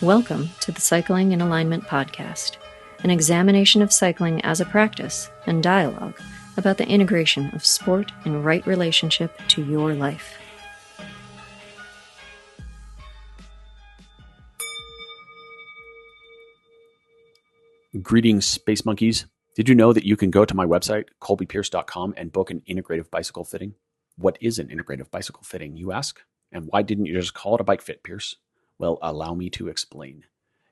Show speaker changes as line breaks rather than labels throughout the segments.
Welcome to the Cycling in Alignment podcast, an examination of cycling as a practice and dialogue about the integration of sport and right relationship to your life.
Greetings, space monkeys. Did you know that you can go to my website, colbypierce.com, and book an integrative bicycle fitting? What is an integrative bicycle fitting, you ask? And why didn't you just call it a bike fit, Pierce? Well, allow me to explain.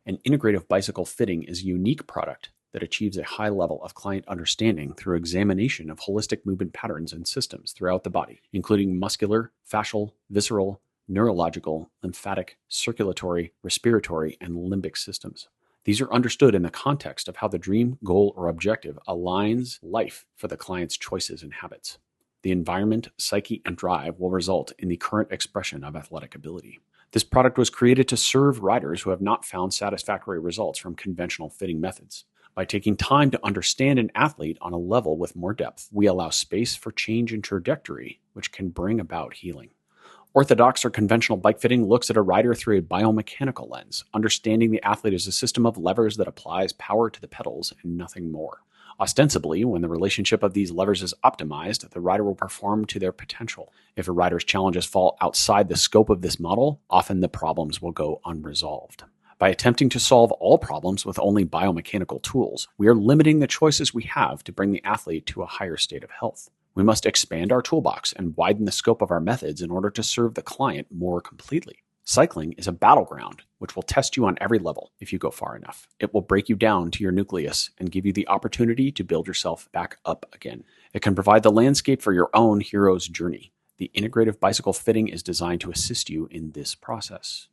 An integrative bicycle fitting is a unique product that achieves a high level of client understanding through examination of holistic movement patterns and systems throughout the body, including muscular, fascial, visceral, neurological, lymphatic, circulatory, respiratory, and limbic systems. These are understood in the context of how the dream, goal, or objective aligns life for the client's choices and habits. The environment, psyche, and drive will result in the current expression of athletic ability. This product was created to serve riders who have not found satisfactory results from conventional fitting methods. By taking time to understand an athlete on a level with more depth, we allow space for change in trajectory, which can bring about healing. Orthodox or conventional bike fitting looks at a rider through a biomechanical lens, understanding the athlete as a system of levers that applies power to the pedals and nothing more. Ostensibly, when the relationship of these levers is optimized, the rider will perform to their potential. If a rider's challenges fall outside the scope of this model, often the problems will go unresolved. By attempting to solve all problems with only biomechanical tools, we are limiting the choices we have to bring the athlete to a higher state of health. We must expand our toolbox and widen the scope of our methods in order to serve the client more completely. Cycling is a battleground which will test you on every level if you go far enough. It will break you down to your nucleus and give you the opportunity to build yourself back up again. It can provide the landscape for your own hero's journey. The integrative bicycle fitting is designed to assist you in this process.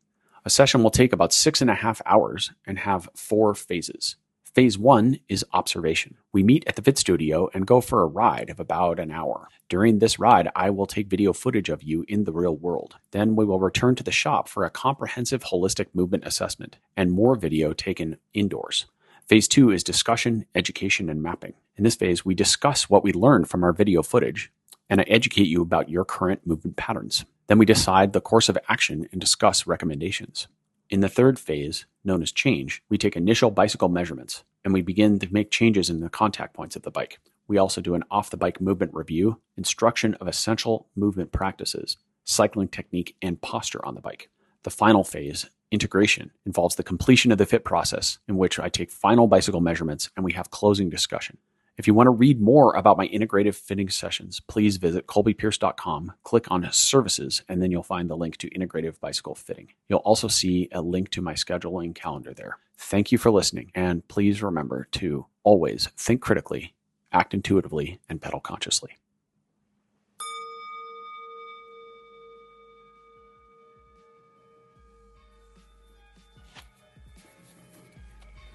A session will take about 6.5 hours and have 4 phases. Phase 1 is observation. We meet at the Fit Studio and go for a ride of about an hour. During this ride, I will take video footage of you in the real world. Then we will return to the shop for a comprehensive holistic movement assessment and more video taken indoors. Phase 2 is discussion, education, and mapping. In this phase, we discuss what we learned from our video footage, and I educate you about your current movement patterns. Then we decide the course of action and discuss recommendations. In the third phase, known as change, we take initial bicycle measurements and we begin to make changes in the contact points of the bike. We also do an off-the-bike movement review, instruction of essential movement practices, cycling technique, and posture on the bike. The final phase, integration, involves the completion of the fit process in which I take final bicycle measurements and we have closing discussion. If you want to read more about my integrative fitting sessions, please visit colbypierce.com, click on services, and then you'll find the link to integrative bicycle fitting. You'll also see a link to my scheduling calendar there. Thank you for listening, and please remember to always think critically, act intuitively, and pedal consciously.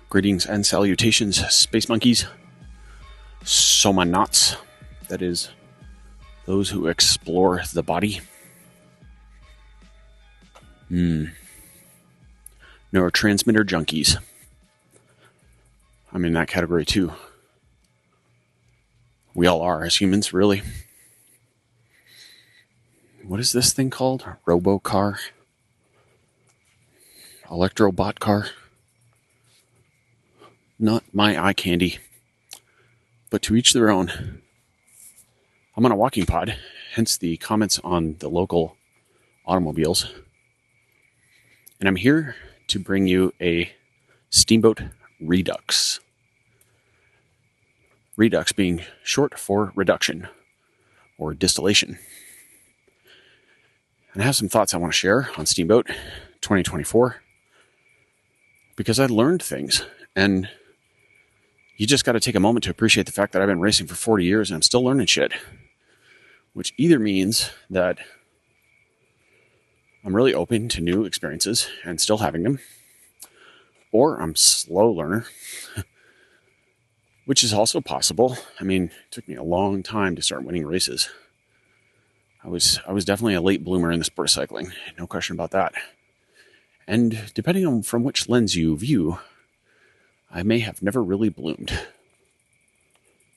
Greetings and salutations, space monkeys. Somanauts, that is, those who explore the body. Neurotransmitter junkies. I'm in that category too. We all are as humans, really. What is this thing called? Robo-car? Electrobot car? Not my eye candy. But to each their own. I'm on a walking pod, hence the comments on the local automobiles. And I'm here to bring you a steamboat redux. Redux being short for reduction or distillation. And I have some thoughts I want to share on Steamboat 2024 because I learned things, and you just got to take a moment to appreciate the fact that I've been racing for 40 years and I'm still learning shit. Which either means that I'm really open to new experiences and still having them, or I'm a slow learner, which is also possible. I mean, it took me a long time to start winning races. I was definitely a late bloomer in the sport of cycling, no question about that. And depending on from which lens you view, I may have never really bloomed.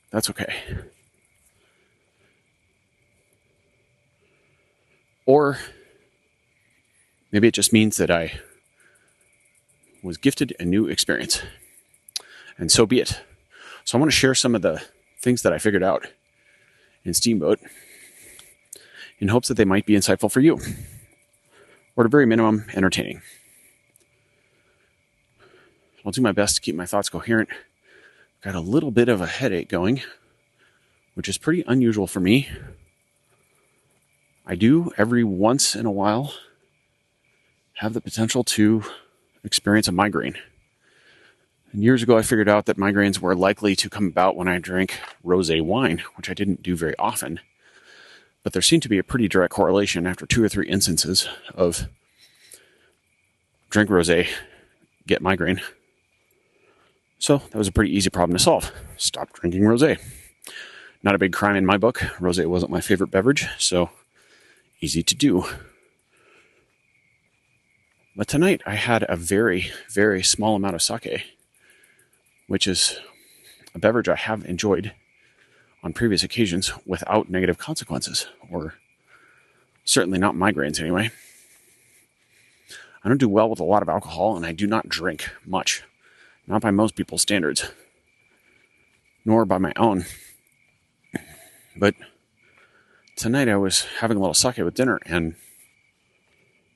That's okay. Or maybe it just means that I was gifted a new experience. And so be it. So I want to share some of the things that I figured out in Steamboat in hopes that they might be insightful for you, or at a very minimum, entertaining. I'll do my best to keep my thoughts coherent. Got a little bit of a headache going, which is pretty unusual for me. I do, every once in a while, have the potential to experience a migraine. And years ago, I figured out that migraines were likely to come about when I drank rosé wine, which I didn't do very often. But there seemed to be a pretty direct correlation after 2 or 3 instances of drink rosé, get migraine. So that was a pretty easy problem to solve. Stop drinking rosé. Not a big crime in my book. Rosé wasn't my favorite beverage, so easy to do. But tonight I had a very, very small amount of sake, which is a beverage I have enjoyed on previous occasions without negative consequences, or certainly not migraines anyway. I don't do well with a lot of alcohol, and I do not drink much. Not by most people's standards, nor by my own. But tonight I was having a little sake with dinner, and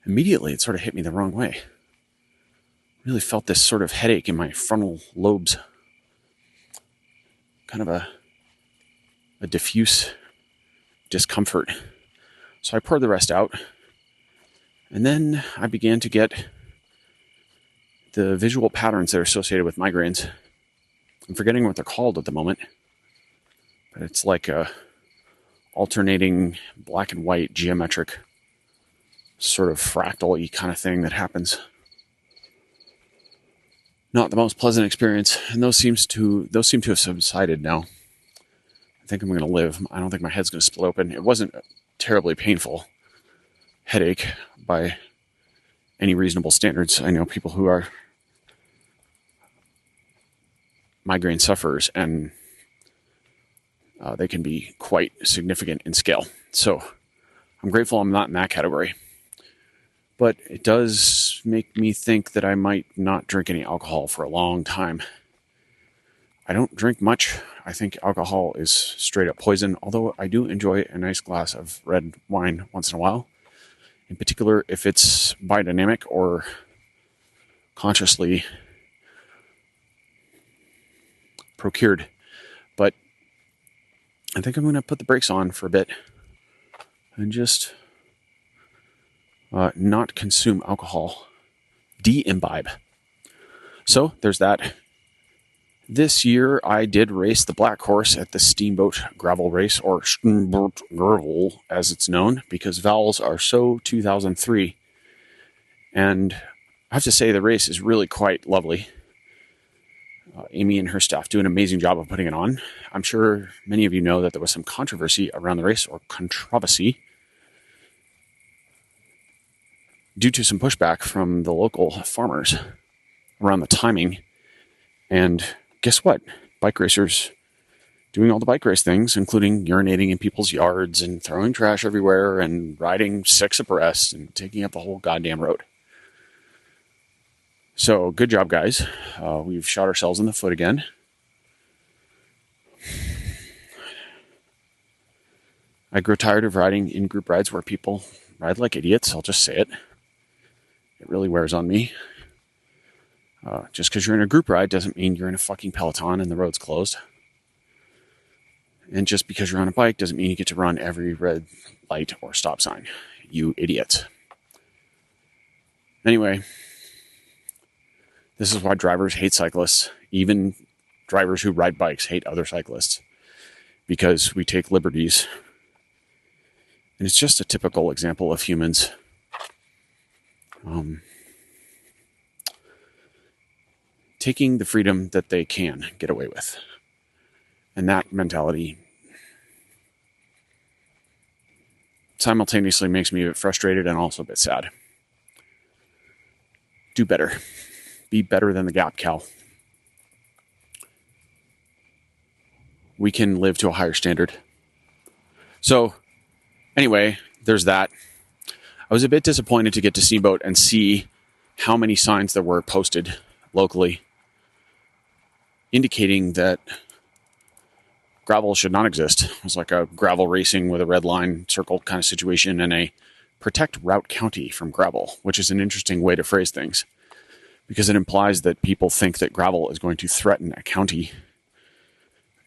immediately it sort of hit me the wrong way. Really felt this sort of headache in my frontal lobes. Kind of a diffuse discomfort. So I poured the rest out, and then I began to get the visual patterns that are associated with migraines. I'm forgetting what they're called at the moment, but it's like a alternating black and white geometric sort of fractal-y kind of thing that happens. Not the most pleasant experience, and those seem to have subsided now. I think I'm going to live. I don't think my head's going to split open. It wasn't a terribly painful headache by any reasonable standards. I know people who are migraine sufferers, and they can be quite significant in scale. So I'm grateful I'm not in that category. But it does make me think that I might not drink any alcohol for a long time. I don't drink much. I think alcohol is straight up poison, although I do enjoy a nice glass of red wine once in a while. In particular, if it's biodynamic or consciously procured. But I think I'm going to put the brakes on for a bit and just not consume alcohol, de-imbibe. So there's that. This year I did race the black horse at the Steamboat Gravel Race, or Steamboat GRVL as it's known, because vowels are so 2003. And I have to say the race is really quite lovely. Amy and her staff do an amazing job of putting it on. I'm sure many of you know that there was some controversy around the race, or controversy, due to some pushback from the local farmers around the timing. And guess what? Bike racers doing all the bike race things, including urinating in people's yards and throwing trash everywhere and riding 6 abreast and taking up the whole goddamn road. So good job, guys. We've shot ourselves in the foot again. I grow tired of riding in group rides where people ride like idiots. I'll just say it. It really wears on me. Just because you're in a group ride doesn't mean you're in a fucking peloton and the road's closed. And just because you're on a bike doesn't mean you get to run every red light or stop sign. You idiot. Anyway, this is why drivers hate cyclists. Even drivers who ride bikes hate other cyclists, because we take liberties. And it's just a typical example of humans taking the freedom that they can get away with. And that mentality simultaneously makes me a bit frustrated and also a bit sad. Do better. Be better than the Gap Cow. We can live to a higher standard. So, anyway, there's that. I was a bit disappointed to get to Steamboat and see how many signs there were posted locally indicating that gravel should not exist. It was like a gravel racing with a red line circled kind of situation, and a protect route county from gravel, which is an interesting way to phrase things because it implies that people think that gravel is going to threaten a county.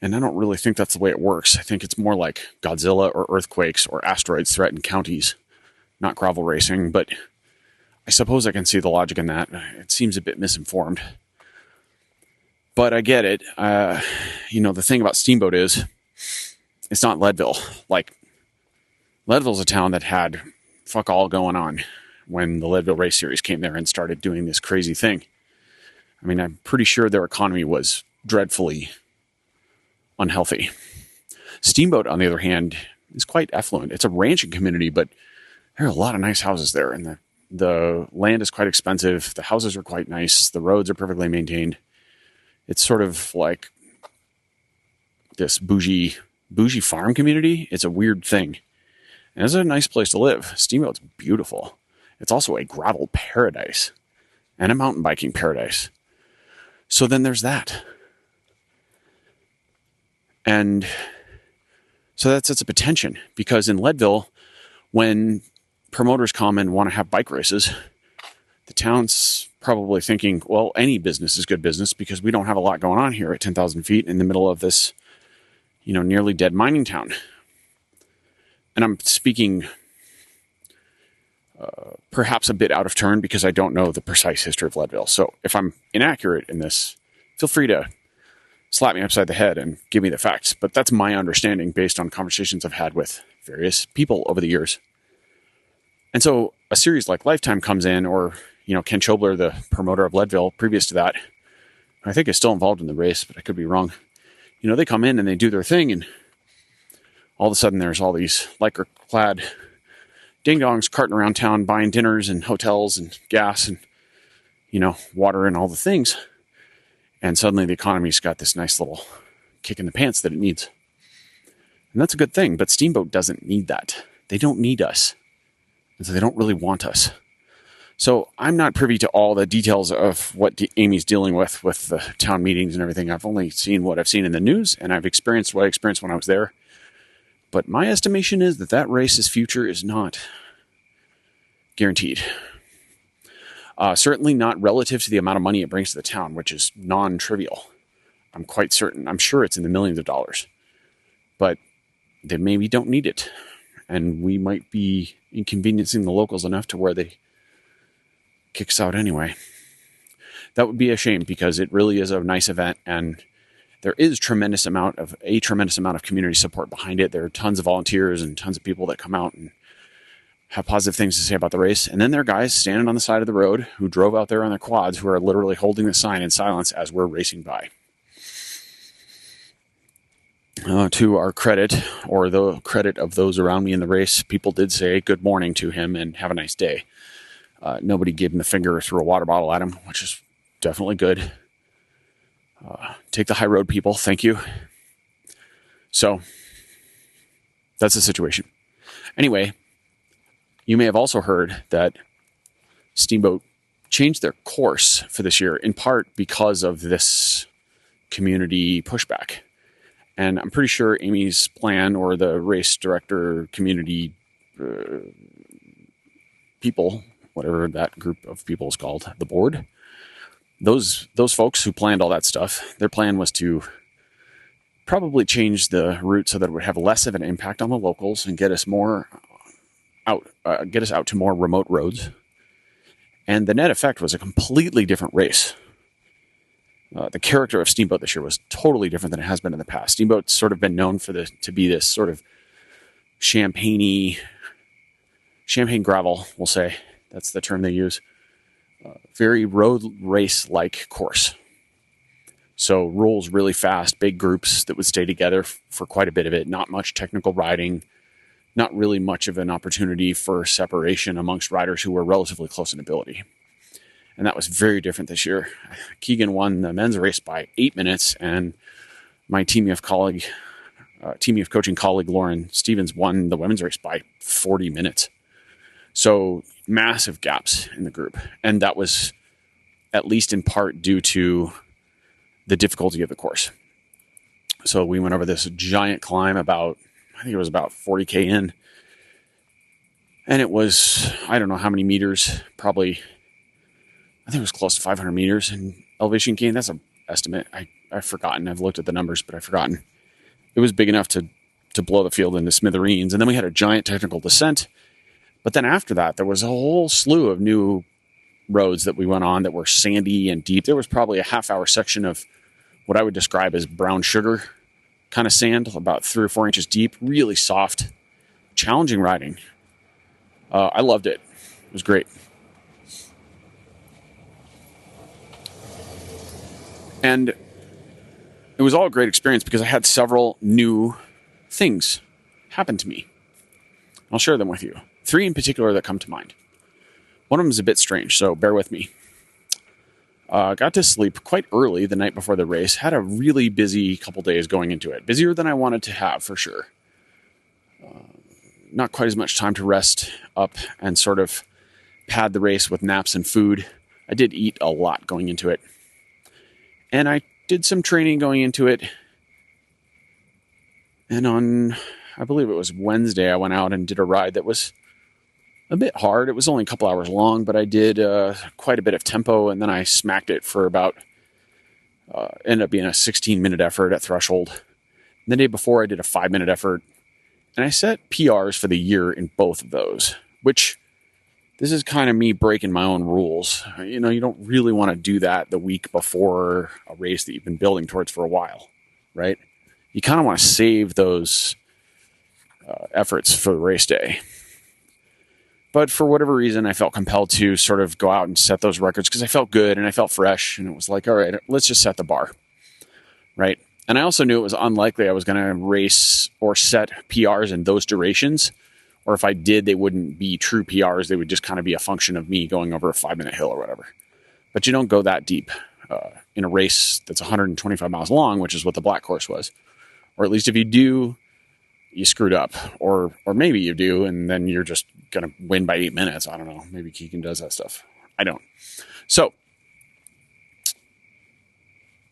And I don't really think that's the way it works. I think it's more like Godzilla or earthquakes or asteroids threaten counties, not gravel racing. But I suppose I can see the logic in that. It seems a bit misinformed. But I get it. The thing about Steamboat is it's not Leadville. Like, Leadville's a town that had fuck all going on when the Leadville Race Series came there and started doing this crazy thing. I mean, I'm pretty sure their economy was dreadfully unhealthy. Steamboat, on the other hand, is quite affluent. It's a ranching community, but there are a lot of nice houses there, and the land is quite expensive. The houses are quite nice. The roads are perfectly maintained. It's sort of like this bougie farm community. It's a weird thing. And it's a nice place to live. Steamboat's beautiful. It's also a gravel paradise and a mountain biking paradise. So then there's that. And so that sets up a tension, because in Leadville, when promoters come and want to have bike races, the town's probably thinking, well, any business is good business because we don't have a lot going on here at 10,000 feet in the middle of this, nearly dead mining town. And I'm speaking perhaps a bit out of turn because I don't know the precise history of Leadville. So if I'm inaccurate in this, feel free to slap me upside the head and give me the facts. But that's my understanding based on conversations I've had with various people over the years. And so a series like Lifetime comes in, or, Ken Chobler, the promoter of Leadville, previous to that, I think is still involved in the race, but I could be wrong. They come in and they do their thing, and all of a sudden there's all these lycra-clad ding-dongs carting around town buying dinners and hotels and gas and, water and all the things. And suddenly the economy's got this nice little kick in the pants that it needs. And that's a good thing, but Steamboat doesn't need that. They don't need us. And so they don't really want us. So I'm not privy to all the details of what Amy's dealing with the town meetings and everything. I've only seen what I've seen in the news, and I've experienced what I experienced when I was there. But my estimation is that race's future is not guaranteed. Certainly not relative to the amount of money it brings to the town, which is non-trivial. I'm quite certain. I'm sure it's in the millions of dollars. But they maybe don't need it. And we might be inconveniencing the locals enough to where they kick us out anyway. That would be a shame, because it really is a nice event, and there is a tremendous amount of community support behind it. There are tons of volunteers and tons of people that come out and have positive things to say about the race. And then there are guys standing on the side of the road who drove out there on their quads, who are literally holding the sign in silence as we're racing by. To our credit, or the credit of those around me in the race, people did say good morning to him and have a nice day. Nobody gave him the finger or threw a water bottle at him, which is definitely good. Take the high road, people. Thank you. So that's the situation. Anyway, you may have also heard that Steamboat changed their course for this year, in part because of this community pushback. And I'm pretty sure Amy's plan, or the race director community people, whatever that group of people is called, the board, those folks who planned all that stuff, their plan was to probably change the route so that it would have less of an impact on the locals and get us out to more remote roads. And the net effect was a completely different race. The character of Steamboat this year was totally different than it has been in the past. Steamboat's sort of been known to be this sort of champagne gravel, we'll say. That's the term they use. Very road race-like course. So rules really fast, big groups that would stay together for quite a bit of it. Not much technical riding. Not really much of an opportunity for separation amongst riders who were relatively close in ability. And that was very different this year. Keegan won the men's race by 8 minutes, and my team of coaching colleague Lauren Stevens won the women's race by 40 minutes. So massive gaps in the group. And that was at least in part due to the difficulty of the course. So we went over this giant climb I think it was about 40K in. And it was, I don't know how many meters, probably, I think it was close to 500 meters in elevation gain. That's an estimate. I've forgotten. I've looked at the numbers, but I've forgotten. It was big enough to blow the field into smithereens. And then we had a giant technical descent. But then after that, there was a whole slew of new roads that we went on that were sandy and deep. There was probably a half-hour section of what I would describe as brown sugar kind of sand, about 3 or 4 inches deep, really soft, challenging riding. I loved it. It was great. And it was all a great experience because I had several new things happen to me. I'll share them with you. 3 in particular that come to mind. One of them is a bit strange, so bear with me. Got to sleep quite early the night before the race. Had a really busy couple days going into it. Busier than I wanted to have, for sure. Not quite as much time to rest up and sort of pad the race with naps and food. I did eat a lot going into it. And I did some training going into it. And on, I believe it was Wednesday, I went out and did a ride that was a bit hard. It was only a couple hours long, but I did quite a bit of tempo, and then I smacked it for about, ended up being a 16-minute effort at threshold. And the day before, I did a 5-minute effort. And I set PRs for the year in both of those, which this is kind of me breaking my own rules. You know, you don't really want to do that the week before a race that you've been building towards for a while, right? You kind of want to save those efforts for the race day. But for whatever reason, I felt compelled to sort of go out and set those records because I felt good and I felt fresh. And it was like, all right, let's just set the bar, right? And I also knew it was unlikely I was going to race or set PRs in those durations. Or if I did, they wouldn't be true PRs. They would just kind of be a function of me going over a 5-minute hill or whatever. But you don't go that deep in a race that's 125 miles long, which is what the black course was. Or at least if you do, you screwed up. Or maybe you do, and then you're just going to win by 8 minutes. I don't know. Maybe Keegan does that stuff. I don't. So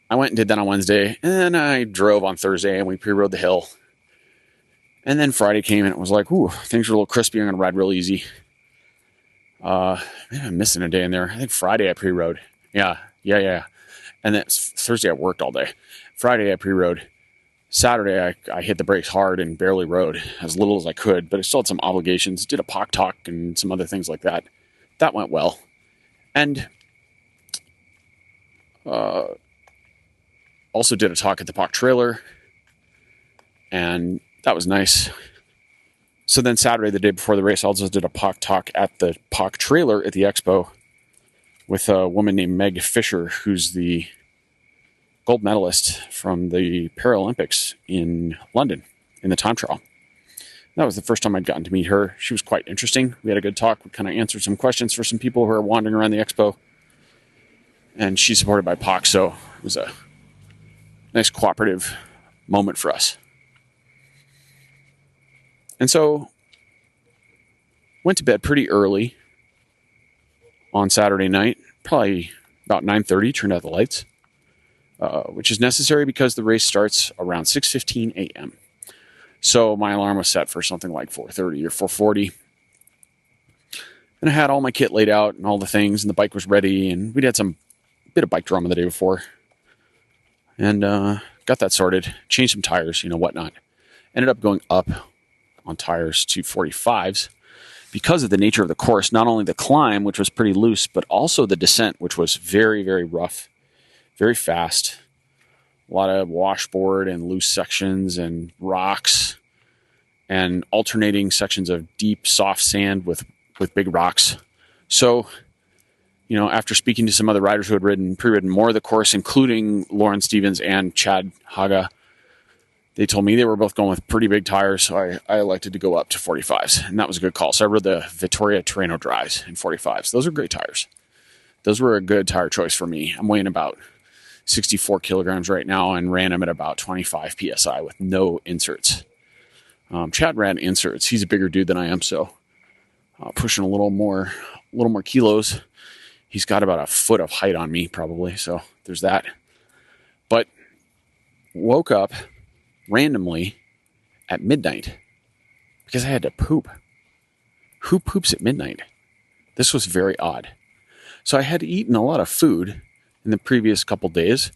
I went and did that on Wednesday, and then I drove on Thursday, and we pre-rode the hill. And then Friday came, and it was like, ooh, things are a little crispy. I'm going to ride real easy. Maybe I'm missing a day in there. I think Friday I pre-rode. Yeah. And then Thursday I worked all day. Friday I pre-rode. Saturday I hit the brakes hard and barely rode, as little as I could, but I still had some obligations. Did a POC talk and some other things like that. That went well. And also did a talk at the POC trailer, and that was nice. So then Saturday, the day before the race, I also did a POC talk at the POC trailer at the expo with a woman named Meg Fisher, who's the gold medalist from the Paralympics in London in the time trial. That was the first time I'd gotten to meet her. She was quite interesting. We had a good talk. We kind of answered some questions for some people who are wandering around the expo. And she's supported by POC, so it was a nice cooperative moment for us. And so went to bed pretty early on Saturday night, probably about 9:30, turned out the lights, which is necessary because the race starts around 6:15 a.m. So my alarm was set for something like 4:30 or 4:40. And I had all my kit laid out and all the things, and the bike was ready, and we'd had some bit of bike drama the day before. And got that sorted, changed some tires, whatnot. Ended up going up on tires to 45s because of the nature of the course, not only the climb, which was pretty loose, but also the descent, which was very, very rough, very fast. A lot of washboard and loose sections and rocks and alternating sections of deep, soft sand with big rocks. So, after speaking to some other riders who had pre-ridden more of the course, including Lauren Stevens and Chad Haga, they told me they were both going with pretty big tires, so I elected to go up to 45s, and that was a good call. So I rode the Vittoria Terreno Drives in 45s. Those are great tires. Those were a good tire choice for me. I'm weighing about 64 kilograms right now and ran them at about 25 PSI with no inserts. Chad ran inserts. He's a bigger dude than I am, so pushing a little more little more kilos. He's got about a foot of height on me probably. So there's that. But woke up randomly at midnight because I had to poop. Who poops at midnight? This was very odd. So I had eaten a lot of food in the previous couple days.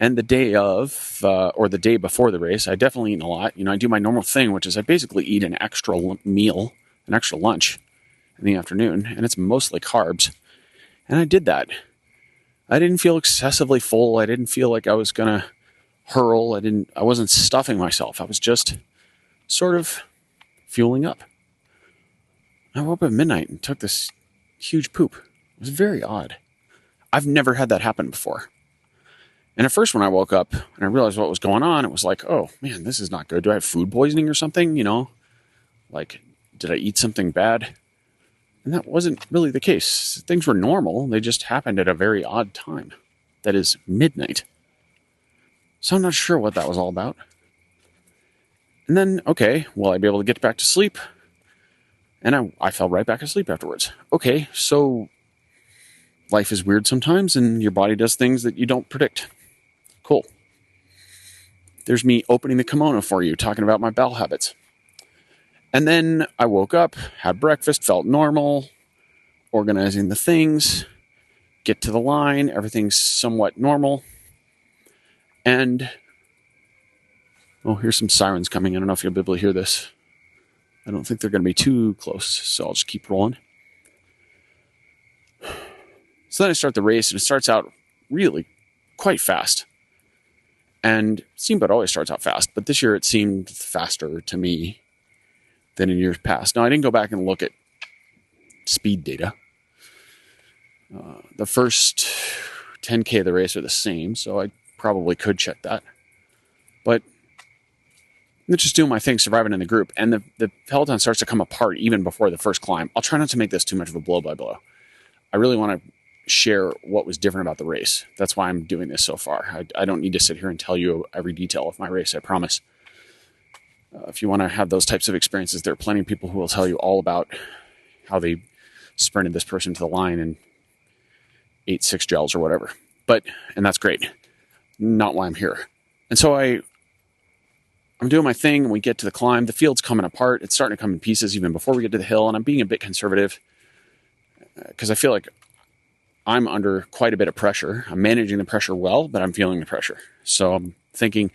And the day of, or the day before the race, I definitely eaten a lot. I do my normal thing, which is I basically eat an extra meal, an extra lunch in the afternoon, and it's mostly carbs. And I did that. I didn't feel excessively full. I didn't feel like I was going to hurl. I wasn't stuffing myself. I was just sort of fueling up. I woke up at midnight and took this huge poop. It was very odd. I've never had that happen before. And at first when I woke up and I realized what was going on, it was like, oh man, this is not good. Do I have food poisoning or something? Like, did I eat something bad? And that wasn't really the case. Things were normal. They just happened at a very odd time. That is midnight. So I'm not sure what that was all about. And then, okay, will I be able to get back to sleep? And I fell right back asleep afterwards. Okay, so life is weird sometimes and your body does things that you don't predict. Cool. There's me opening the kimono for you, talking about my bowel habits. And then I woke up, had breakfast, felt normal, organizing the things, get to the line, everything's somewhat normal. And, oh, here's some sirens coming. I don't know if you'll be able to hear this. I don't think they're going to be too close, so I'll just keep rolling. So then I start the race, and it starts out really quite fast. And Steamboat always starts out fast, but this year it seemed faster to me than in years past. Now, I didn't go back and look at speed data. The first 10K of the race are the same, so I probably could check that. But I'm just doing my thing, surviving in the group, and the peloton starts to come apart even before the first climb. I'll try not to make this too much of a blow-by-blow. I really want to share what was different about the race. That's why I'm doing this so far. I don't need to sit here and tell you every detail of my race, I promise. If you want to have those types of experiences, there are plenty of people who will tell you all about how they sprinted this person to the line and ate 6 gels or whatever. And that's great. Not why I'm here. And so I'm doing my thing, and we get to the climb. The field's coming apart. It's starting to come in pieces even before we get to the hill, and I'm being a bit conservative because I feel like I'm under quite a bit of pressure. I'm managing the pressure well, but I'm feeling the pressure. So I'm thinking,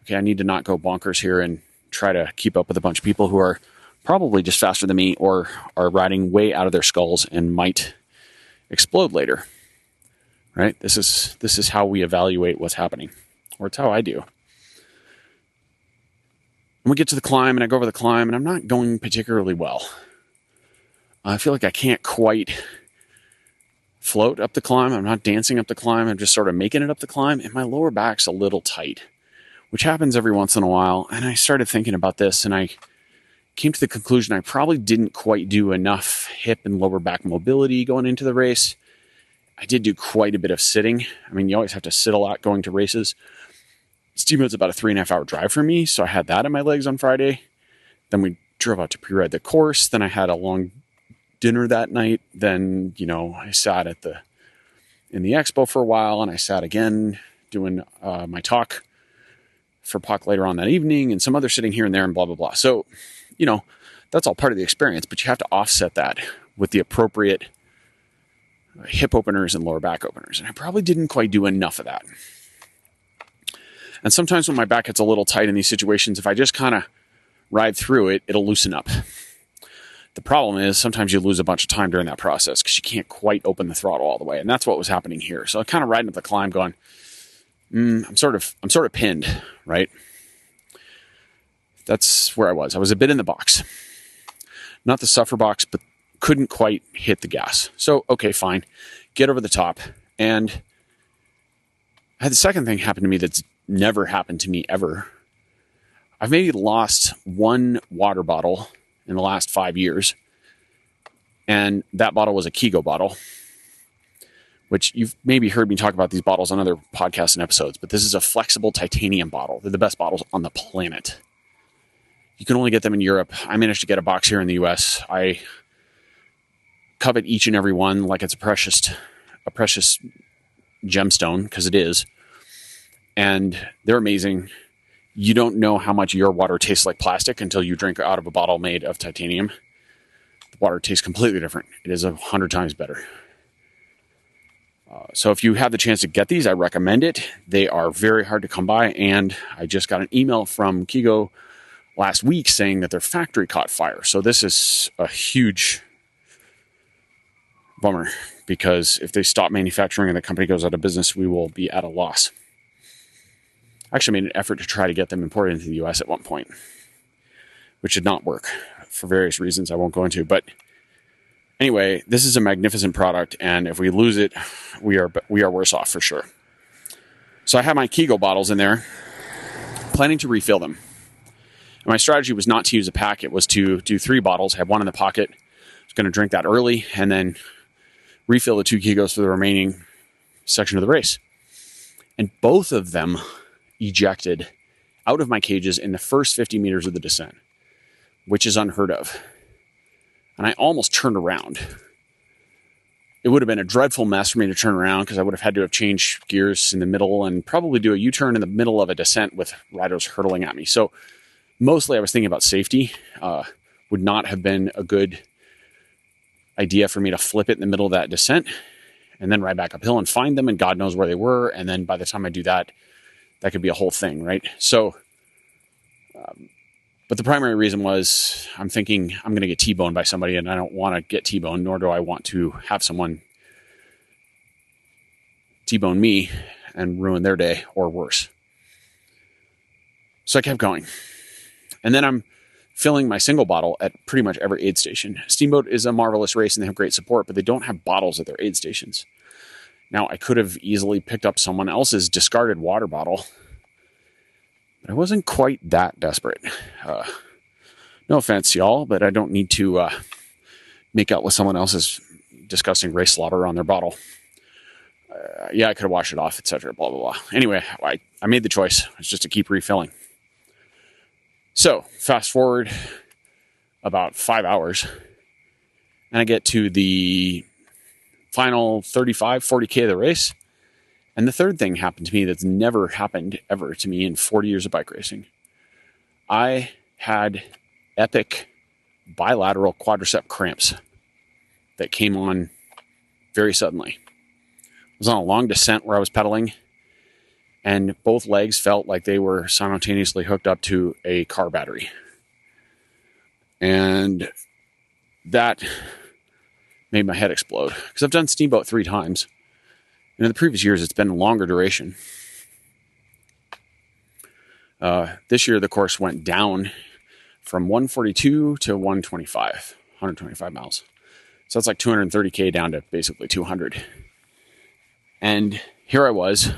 okay, I need to not go bonkers here and try to keep up with a bunch of people who are probably just faster than me or are riding way out of their skulls and might explode later. Right? This is how we evaluate what's happening, or it's how I do. And we get to the climb, and I go over the climb, and I'm not going particularly well. I feel like I can't quite float up the climb. I'm not dancing up the climb. I'm just sort of making it up the climb, and my lower back's a little tight, which happens every once in a while. And I started thinking about this, and I came to the conclusion I probably didn't quite do enough hip and lower back mobility going into the race. I did do quite a bit of sitting. I mean, you always have to sit a lot going to races. Steamboat's about a 3.5 hour drive for me, so I had that in my legs on Friday. Then we drove out to pre-ride the course. Then I had a long dinner that night. Then, I sat in the expo for a while, and I sat again doing my talk for Puck later on that evening, and some other sitting here and there, and blah, blah, blah. So, that's all part of the experience, but you have to offset that with the appropriate hip openers and lower back openers. And I probably didn't quite do enough of that. And sometimes when my back gets a little tight in these situations, if I just kind of ride through it, it'll loosen up. The problem is sometimes you lose a bunch of time during that process because you can't quite open the throttle all the way. And that's what was happening here. So I'm kind of riding up the climb going, I'm sort of pinned, right? That's where I was. I was a bit in the box. Not the suffer box, but couldn't quite hit the gas. So, okay, fine. Get over the top. And I had the second thing happen to me that's never happened to me ever. I've maybe lost one water bottle in the last 5 years. And that bottle was a Kigo bottle, which you've maybe heard me talk about these bottles on other podcasts and episodes, but this is a flexible titanium bottle. They're the best bottles on the planet. You can only get them in Europe. I managed to get a box here in the US. I covet each and every one like it's a precious gemstone, because it is. And they're amazing. You don't know how much your water tastes like plastic until you drink out of a bottle made of titanium. The water tastes completely different. It is 100 times better. So if you have the chance to get these, I recommend it. They are very hard to come by, and I just got an email from Kigo last week saying that their factory caught fire. So this is a huge bummer, because if they stop manufacturing and the company goes out of business, we will be at a loss. I actually made an effort to try to get them imported into the US at one point, which did not work for various reasons I won't go into. But anyway, this is a magnificent product, and if we lose it, we are worse off for sure. So I have my Kigo bottles in there, planning to refill them. And my strategy was not to use a pack. It was to do 3 bottles, have one in the pocket. I was going to drink that early, and then refill the 2 Kigos for the remaining section of the race. And both of them ejected out of my cages in the first 50 meters of the descent, which is unheard of. And I almost turned around. It would have been a dreadful mess for me to turn around, because I would have had to have changed gears in the middle and probably do a U-turn in the middle of a descent with riders hurtling at me. So mostly I was thinking about safety. Would not have been a good idea for me to flip it in the middle of that descent and then ride back uphill and find them, and God knows where they were. And then by the time I do that, that could be a whole thing, right? So, but the primary reason was I'm thinking I'm going to get T-boned by somebody, and I don't want to get T-boned, nor do I want to have someone T-bone me and ruin their day, or worse. So I kept going. And then I'm filling my single bottle at pretty much every aid station. Steamboat is a marvelous race, and they have great support, but they don't have bottles at their aid stations. Now, I could have easily picked up someone else's discarded water bottle, but I wasn't quite that desperate. No offense, y'all, but I don't need to make out with someone else's disgusting race slobber on their bottle. Yeah, I could have washed it off, etc., blah, blah, blah. Anyway, I made the choice. It's just to keep refilling. So, fast forward about 5 hours, and I get to the final 35, 40K of the race. And the third thing happened to me that's never happened ever to me in 40 years of bike racing. I had epic bilateral quadricep cramps that came on very suddenly. I was on a long descent where I was pedaling, and both legs felt like they were simultaneously hooked up to a car battery. And that made my head explode, because I've done Steamboat 3 times. And in the previous years, it's been longer duration. This year, the course went down from 142 to 125 miles. So that's like 230K down to basically 200. And here I was,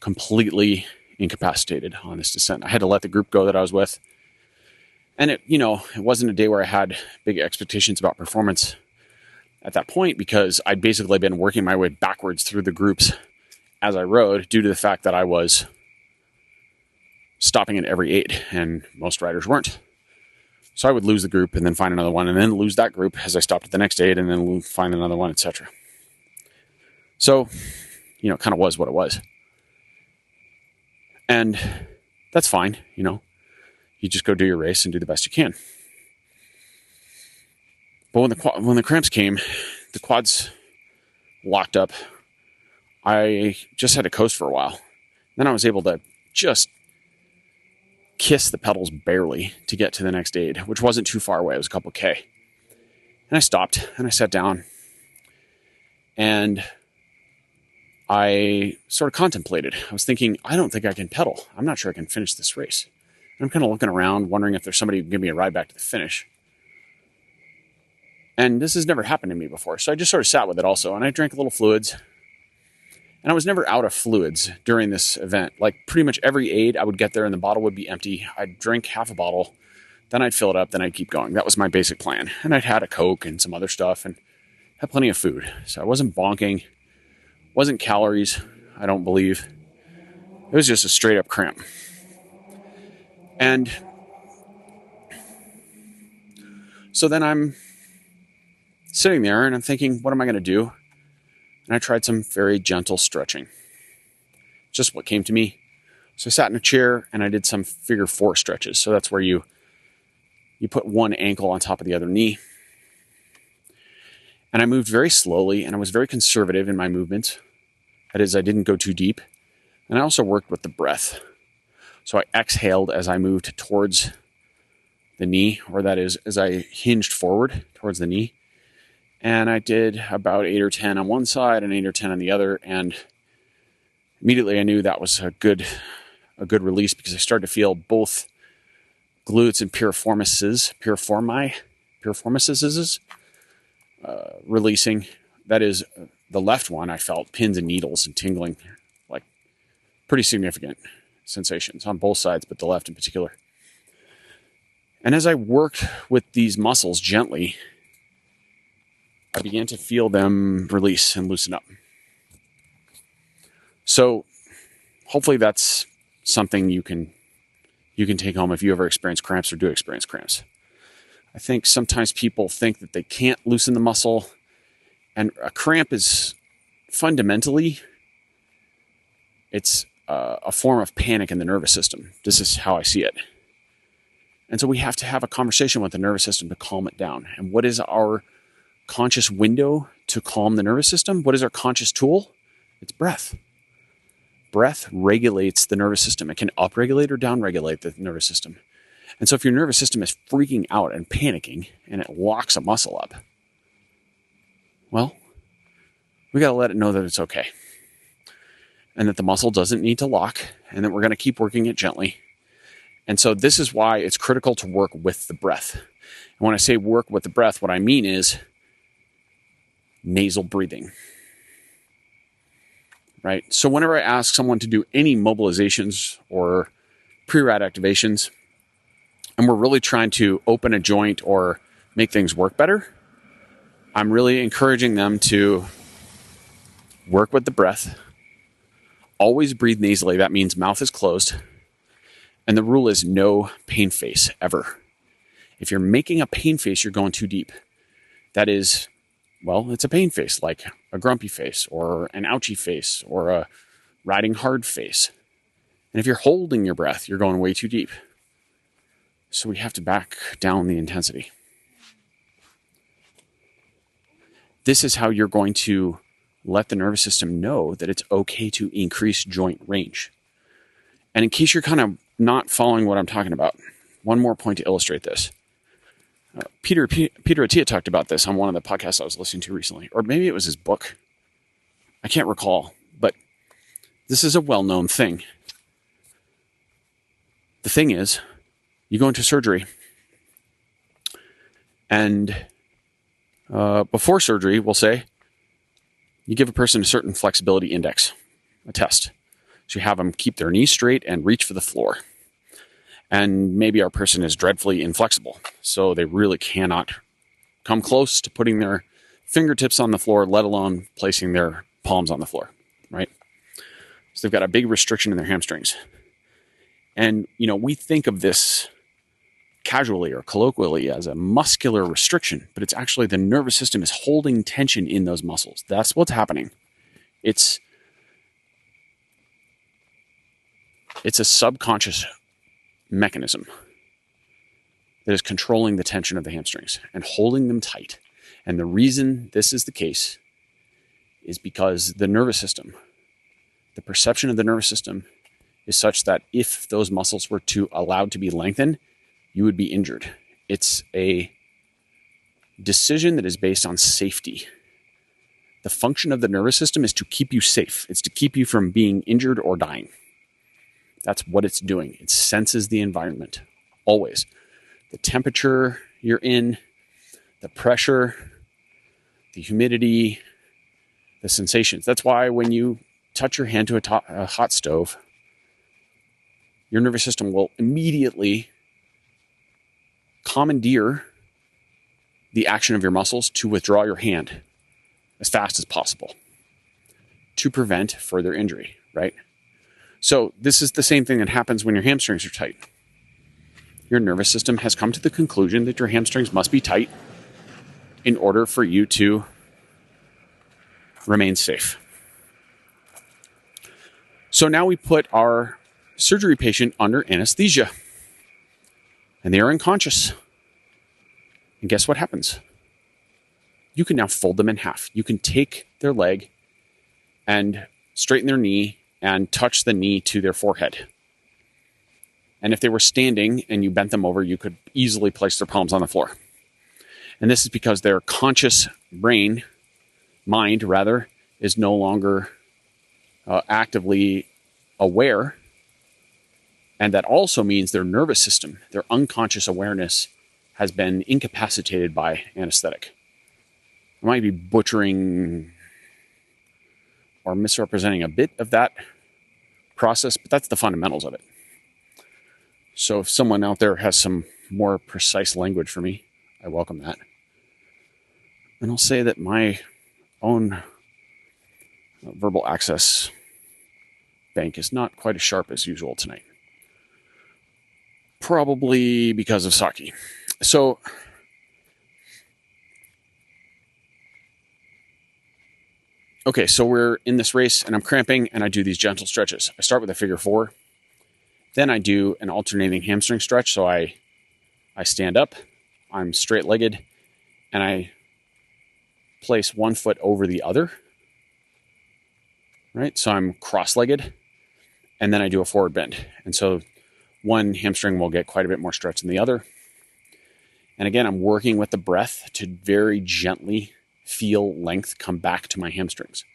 completely incapacitated on this descent. I had to let the group go that I was with. And it wasn't a day where I had big expectations about performance at that point, because I'd basically been working my way backwards through the groups as I rode, due to the fact that I was stopping at every aid, and most riders weren't. So I would lose the group and then find another one, and then lose that group as I stopped at the next aid, and then find another one, etc. So, it kind of was what it was. And that's fine, you just go do your race and do the best you can. But when the cramps came, the quads locked up. I just had to coast for a while. Then I was able to just kiss the pedals barely to get to the next aid, which wasn't too far away. It was a couple K. And I stopped and I sat down and I sort of contemplated. I was thinking, I don't think I can pedal. I'm not sure I can finish this race. And I'm kind of looking around, wondering if there's somebody who can give me a ride back to the finish. And this has never happened to me before. So I just sort of sat with it also. And I drank a little fluids. And I was never out of fluids during this event. Like pretty much every aid, I would get there and the bottle would be empty. I'd drink half a bottle. Then I'd fill it up. Then I'd keep going. That was my basic plan. And I'd had a Coke and some other stuff and had plenty of food. So I wasn't bonking. Wasn't calories, I don't believe. It was just a straight up cramp. And so then I'm sitting there and I'm thinking, what am I going to do? And I tried some very gentle stretching. Just what came to me. So I sat in a chair and I did some figure 4 stretches. So that's where you put one ankle on top of the other knee. And I moved very slowly, and I was very conservative in my movement. That is, I didn't go too deep. And I also worked with the breath. So I exhaled as I moved towards the knee, or that is, as I hinged forward towards the knee. And I did about 8 or 10 on one side and 8 or 10 on the other. And immediately I knew that was a good release, because I started to feel both glutes and piriformis releasing. That is, the left one, I felt pins and needles and tingling, like pretty significant sensations on both sides, but the left in particular. And as I worked with these muscles gently, I began to feel them release and loosen up. So hopefully that's something you can take home if you ever experience cramps or do experience cramps. I think sometimes people think that they can't loosen the muscle, and a cramp is fundamentally, it's a form of panic in the nervous system. This is how I see it. And so we have to have a conversation with the nervous system to calm it down. And what is our conscious window to calm the nervous system? What is our conscious tool? It's breath. Breath regulates the nervous system. It can upregulate or downregulate the nervous system. And so if your nervous system is freaking out and panicking and it locks a muscle up, well, we got to let it know that it's okay. And that the muscle doesn't need to lock, and that we're going to keep working it gently. And so this is why it's critical to work with the breath. And when I say work with the breath, what I mean is nasal breathing. Right? So whenever I ask someone to do any mobilizations or pre-rad activations, and we're really trying to open a joint or make things work better, I'm really encouraging them to work with the breath. Always breathe nasally. That means mouth is closed. And the rule is no pain face, ever. If you're making a pain face, you're going too deep. That is, well, it's a pain face, like a grumpy face or an ouchy face or a riding hard face. And if you're holding your breath, you're going way too deep. So we have to back down the intensity. This is how you're going to let the nervous system know that it's okay to increase joint range. And in case you're kind of not following what I'm talking about, one more point to illustrate this. Peter Attia talked about this on one of the podcasts I was listening to recently, or maybe it was his book. I can't recall, but this is a well-known thing. The thing is, you go into surgery, and before surgery, we'll say, you give a person a certain flexibility index, a test. So you have them keep their knees straight and reach for the floor. And maybe our person is dreadfully inflexible, so they really cannot come close to putting their fingertips on the floor, let alone placing their palms on the floor, right? So they've got a big restriction in their hamstrings. And, we think of this casually or colloquially as a muscular restriction, but it's actually the nervous system is holding tension in those muscles. That's what's happening. It's a subconscious mechanism that is controlling the tension of the hamstrings and holding them tight. And the reason this is the case is because the nervous system, the perception of the nervous system is such that if those muscles were allowed to be lengthened, you would be injured. It's a decision that is based on safety. The function of the nervous system is to keep you safe. It's to keep you from being injured or dying. That's what it's doing. It senses the environment, always. The temperature you're in, the pressure, the humidity, the sensations. That's why when you touch your hand to a hot stove, your nervous system will immediately commandeer the action of your muscles to withdraw your hand as fast as possible to prevent further injury, right? So this is the same thing that happens when your hamstrings are tight. Your nervous system has come to the conclusion that your hamstrings must be tight in order for you to remain safe. So now we put our surgery patient under anesthesia, and they are unconscious. And guess what happens? You can now fold them in half. You can take their leg and straighten their knee and touch the knee to their forehead. And if they were standing and you bent them over, you could easily place their palms on the floor. And this is because their conscious mind, is no longer actively aware. And that also means their nervous system, their unconscious awareness, has been incapacitated by anesthetic. I might be butchering or misrepresenting a bit of that process, but that's the fundamentals of it. So if someone out there has some more precise language for me, I welcome that. And I'll say that my own verbal access bank is not quite as sharp as usual tonight. Probably because of sake. So okay, so we're in this race and I'm cramping and I do these gentle stretches. I start with a figure 4. Then I do an alternating hamstring stretch. So I stand up, I'm straight-legged, and I place one foot over the other. Right? So I'm cross-legged, and then I do a forward bend. And so one hamstring will get quite a bit more stretch than the other. And again, I'm working with the breath to very gently feel length come back to my hamstrings.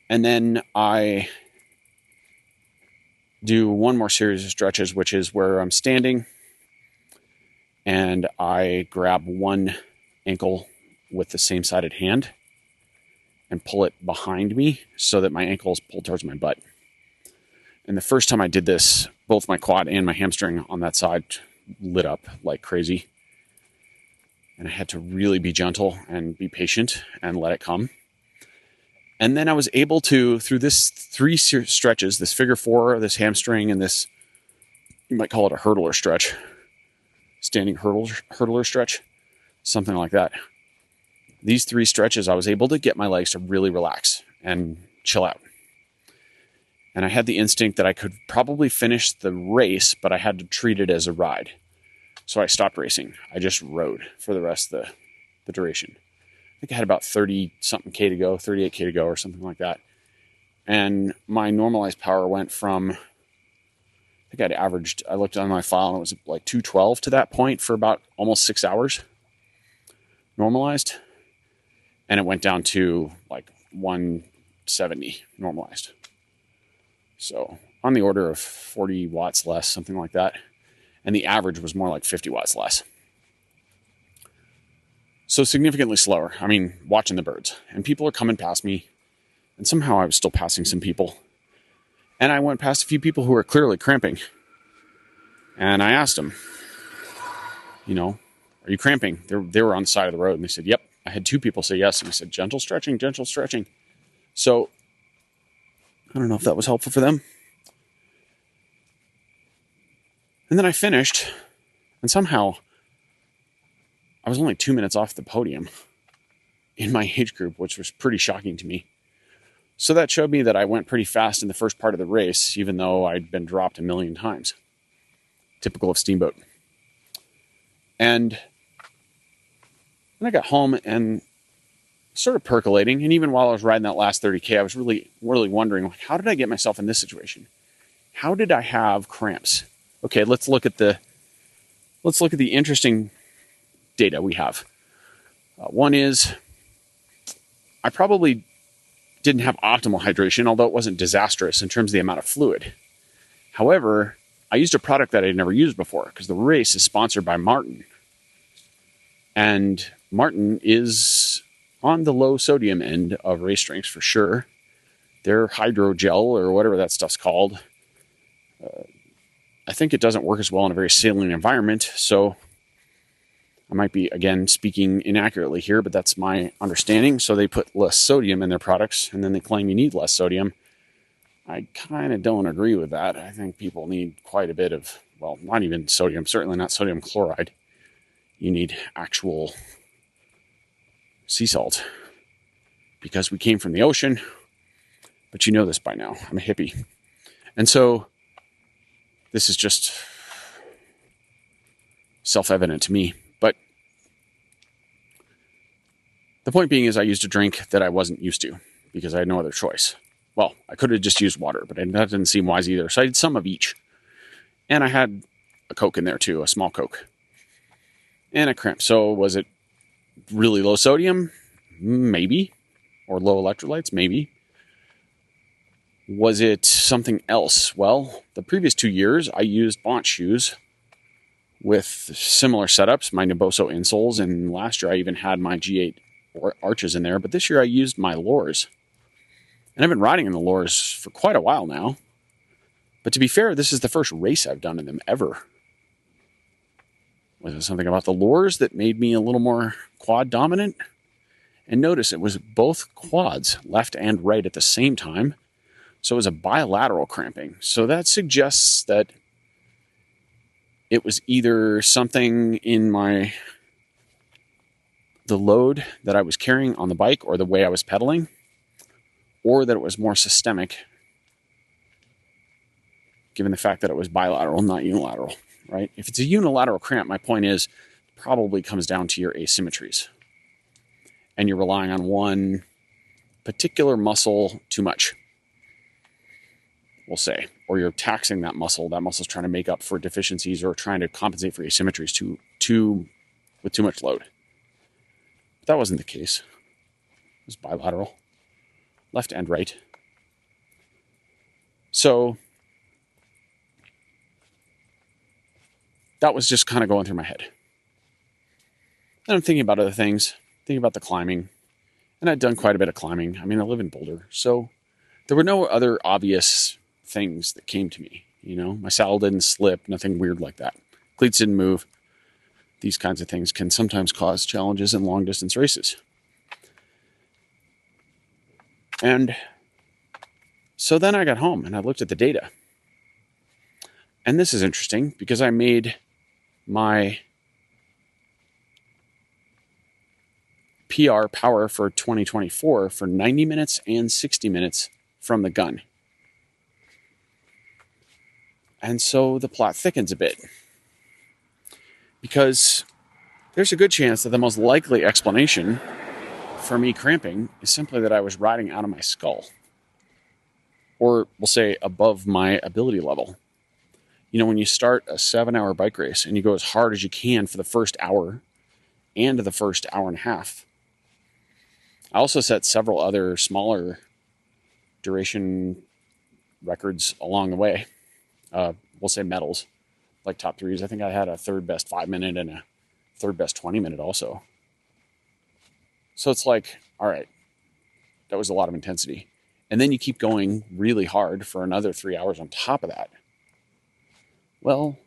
And then I do one more series of stretches, which is where I'm standing and I grab one ankle with the same sided hand and pull it behind me so that my ankle is pulled towards my butt. And the first time I did this, both my quad and my hamstring on that side lit up like crazy. And I had to really be gentle and be patient and let it come. And then I was able to, through this 3 stretches, this figure 4, this hamstring, and this, you might call it a hurdler stretch, standing hurdler stretch, something like that. These 3 stretches, I was able to get my legs to really relax and chill out. And I had the instinct that I could probably finish the race, but I had to treat it as a ride. So I stopped racing. I just rode for the rest of the duration. I think I had about 30-something K to go, 38K to go or something like that. And my normalized power went from, I think I looked on my file and it was like 212 to that point for about almost 6 hours normalized. And it went down to like 170 normalized. So on the order of 40 watts less, something like that. And the average was more like 50 watts less. So significantly slower. I mean, watching the birds. And people are coming past me. And somehow I was still passing some people. And I went past a few people who were clearly cramping. And I asked them, are you cramping? They were on the side of the road. And they said, yep. I had 2 people say yes. And I said, gentle stretching, gentle stretching. So I don't know if that was helpful for them. And then I finished. And somehow I was only 2 minutes off the podium in my age group, which was pretty shocking to me. So that showed me that I went pretty fast in the first part of the race, even though I'd been dropped a million times. Typical of Steamboat. And then I got home and started percolating. And even while I was riding that last 30K, I was really, really wondering, like, how did I get myself in this situation? How did I have cramps? Okay, let's look at the interesting data we have. One is I probably didn't have optimal hydration, although it wasn't disastrous in terms of the amount of fluid. However, I used a product that I'd never used before because the race is sponsored by Martin. And Martin is on the low sodium end of race drinks for sure. Their hydrogel or whatever that stuff's called, I think it doesn't work as well in a very saline environment. So I might be, again, speaking inaccurately here, but that's my understanding. So they put less sodium in their products, and then they claim you need less sodium. I kind of don't agree with that. I think people need quite a bit of, well, not even sodium, certainly not sodium chloride You need actual sea salt because we came from the ocean. But you know this by now. I'm a hippie. And so this is just self-evident to me. But the point being is I used a drink that I wasn't used to because I had no other choice. Well, I could have just used water, but that didn't seem wise either. So I did some of each. And I had a Coke in there too, a small Coke. And a cramp. So was it really low sodium? Maybe. Or low electrolytes? Maybe. Was it something else? Well, the previous 2 years, I used Bonch shoes with similar setups, my Niboso insoles, and last year I even had my G8 arches in there, but this year I used my Lures. And I've been riding in the Lures for quite a while now. But to be fair, this is the first race I've done in them ever. Was it something about the Lures that made me a little more quad dominant? And notice it was both quads, left and right at the same time. So it was a bilateral cramping. So that suggests that it was either something in the load that I was carrying on the bike or the way I was pedaling, or that it was more systemic, given the fact that it was bilateral, not unilateral, right? If it's a unilateral cramp, my point is, it probably comes down to your asymmetries. And you're relying on one particular muscle too much, we'll say, or you're taxing that muscle's trying to make up for deficiencies or trying to compensate for asymmetries with too much load. But that wasn't the case. It was bilateral, left and right. So that was just kind of going through my head. And I'm thinking about other things, thinking about the climbing. And I'd done quite a bit of climbing. I mean, I live in Boulder, so there were no other obvious things that came to me. You know, my saddle didn't slip, nothing weird like that. Cleats didn't move. These kinds of things can sometimes cause challenges in long distance races. And so then I got home and I looked at the data. And this is interesting because I made my PR power for 2024 for 90 minutes and 60 minutes from the gun. And so the plot thickens a bit, because there's a good chance that the most likely explanation for me cramping is simply that I was riding out of my skull, or we'll say above my ability level. You know, when you start a 7-hour bike race and you go as hard as you can for the first hour and the first hour and a half. I also set several other smaller duration records along the way. We'll say medals, like top threes. I think I had a third best 5-minute and a third best 20-minute also. So it's like, all right, that was a lot of intensity. And then you keep going really hard for another 3 hours on top of that. Well,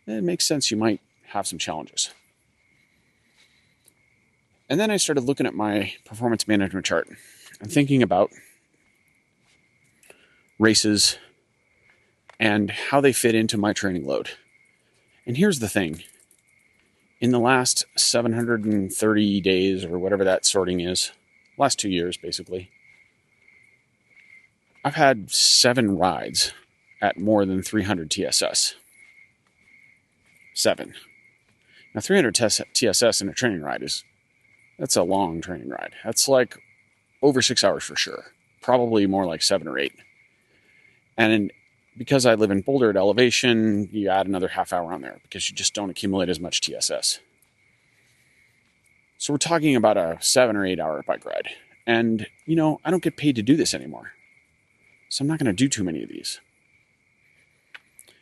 it makes sense you might have some challenges. And then I started looking at my performance management chart and thinking about races and how they fit into my training load. And here's the thing. In the last 730 days, or whatever that sorting is, last 2 years basically, I've had 7 rides at more than 300 TSS. 7. Now 300 TSS in a training ride that's a long training ride. That's like over 6 hours for sure. Probably more like 7 or 8. And because I live in Boulder at elevation, you add another half hour on there because you just don't accumulate as much TSS. So we're talking about a 7 or 8 hour bike ride. And, you know, I don't get paid to do this anymore. So I'm not going to do too many of these.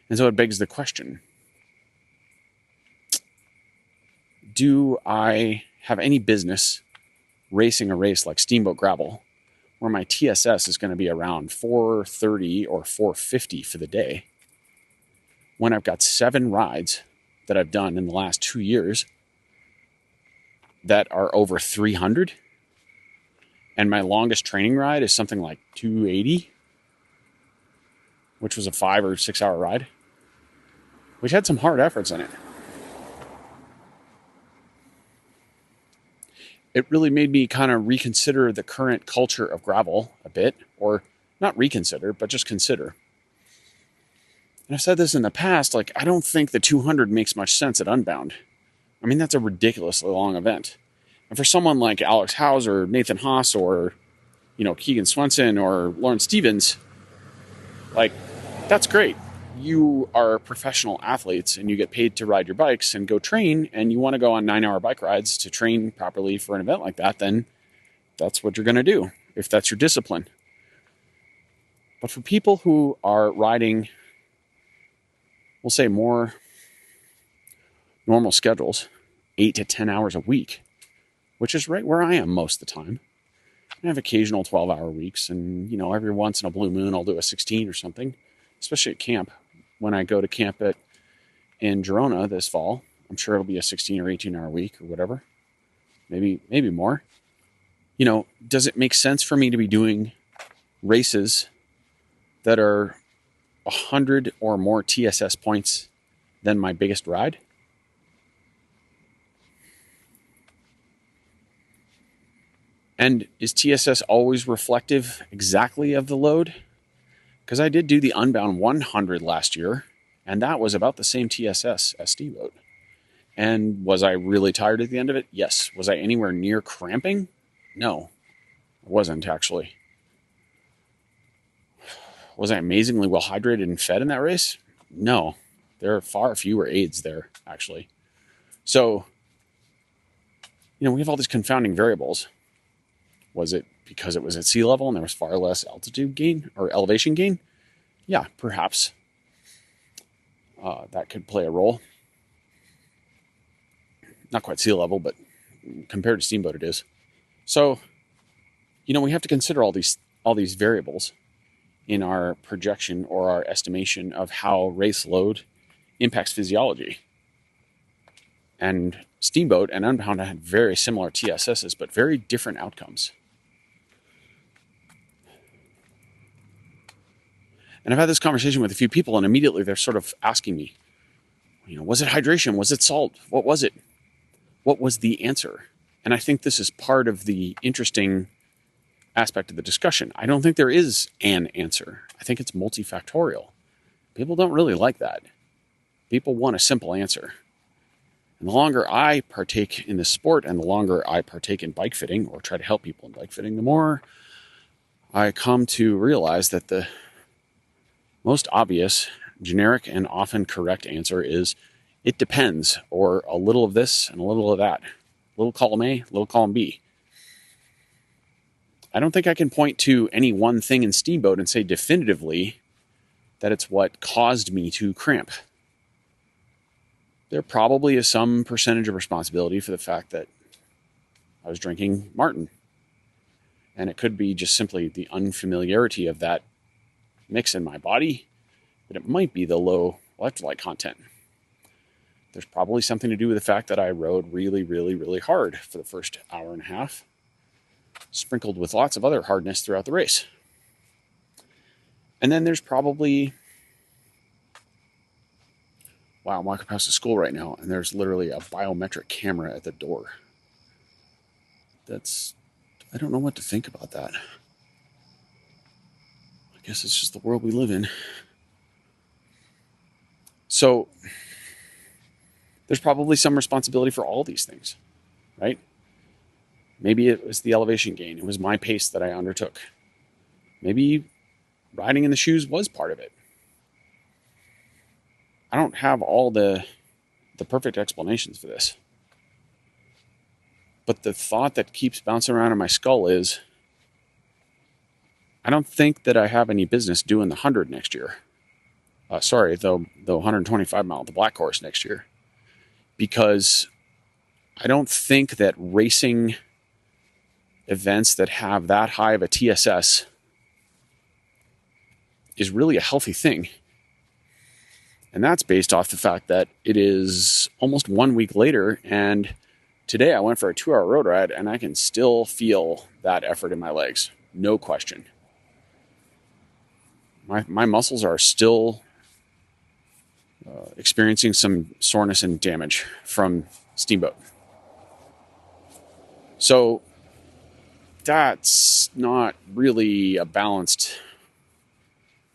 And so it begs the question, do I have any business racing a race like Steamboat Gravel where my TSS is going to be around 430 or 450 for the day when I've got 7 rides that I've done in the last 2 years that are over 300, and my longest training ride is something like 280, which was a 5 or 6 hour ride, which had some hard efforts in it. it really made me kind of reconsider the current culture of gravel a bit, or not reconsider, but just consider. And I've said this in the past, like, I don't think the 200 makes much sense at Unbound. I mean, that's a ridiculously long event. And for someone like Alex Howes or Nathan Haas or, Keegan Swenson or Lauren Stevens, like, that's great. You are professional athletes and you get paid to ride your bikes and go train, and you want to go on 9-hour bike rides to train properly for an event like that, then that's what you're going to do if that's your discipline. But for people who are riding, we'll say more normal schedules, 8 to 10 hours a week, which is right where I am most of the time. I have occasional 12-hour weeks, and, every once in a blue moon, I'll do a 16 or something, especially at camp. When I go to camp in Girona this fall, I'm sure it'll be a 16 or 18-hour week or whatever, maybe more. Does it make sense for me to be doing races that are 100 or more TSS points than my biggest ride? And is TSS always reflective exactly of the load? Because I did do the Unbound 100 last year, and that was about the same TSS as Steamboat. And was I really tired at the end of it? Yes. Was I anywhere near cramping? No, I wasn't actually. Was I amazingly well hydrated and fed in that race? No. There are far fewer aids there, actually. So, we have all these confounding variables. Was it because it was at sea level and there was far less altitude gain or elevation gain? Yeah, perhaps. That could play a role. Not quite sea level, but compared to Steamboat it is. So, we have to consider all these variables in our projection or our estimation of how race load impacts physiology. And Steamboat and Unbound had very similar TSSs, but very different outcomes. And I've had this conversation with a few people, and immediately they're sort of asking me, was it hydration? Was it salt? What was it? What was the answer? And I think this is part of the interesting aspect of the discussion. I don't think there is an answer. I think it's multifactorial. People don't really like that. People want a simple answer. And the longer I partake in this sport and the longer I partake in bike fitting or try to help people in bike fitting, the more I come to realize that the most obvious, generic, and often correct answer is it depends, or a little of this and a little of that. Little column A, little column B. I don't think I can point to any one thing in Steamboat and say definitively that it's what caused me to cramp. There probably is some percentage of responsibility for the fact that I was drinking Martin. And it could be just simply the unfamiliarity of that mix in my body, but it might be the low electrolyte content. There's probably something to do with the fact that I rode really, really, really hard for the first hour and a half, sprinkled with lots of other hardness throughout the race. And then there's probably, I'm walking past the school right now, and there's literally a biometric camera at the door. I don't know what to think about that. I guess it's just the world we live in. So there's probably some responsibility for all these things, right? Maybe it was the elevation gain. It was my pace that I undertook. Maybe riding in the shoes was part of it. I don't have all the perfect explanations for this. But the thought that keeps bouncing around in my skull is, I don't think that I have any business doing the 100 next year. The 125 mile, the black course next year. Because I don't think that racing events that have that high of a TSS is really a healthy thing. And that's based off the fact that it is almost 1 week later, and today I went for a 2-hour road ride, and I can still feel that effort in my legs. No question. My muscles are still experiencing some soreness and damage from Steamboat. So that's not really a balanced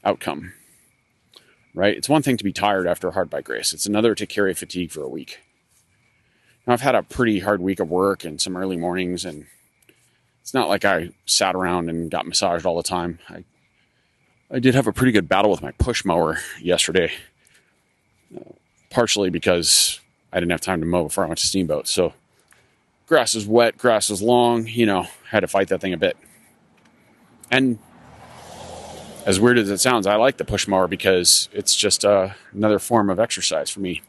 outcome, right? It's one thing to be tired after a hard bike race. It's another to carry fatigue for a week. Now, I've had a pretty hard week of work and some early mornings, and it's not like I sat around and got massaged all the time. I did have a pretty good battle with my push mower yesterday, partially because I didn't have time to mow before I went to Steamboat. So grass is wet, grass is long, had to fight that thing a bit. And as weird as it sounds, I like the push mower because it's just another form of exercise for me.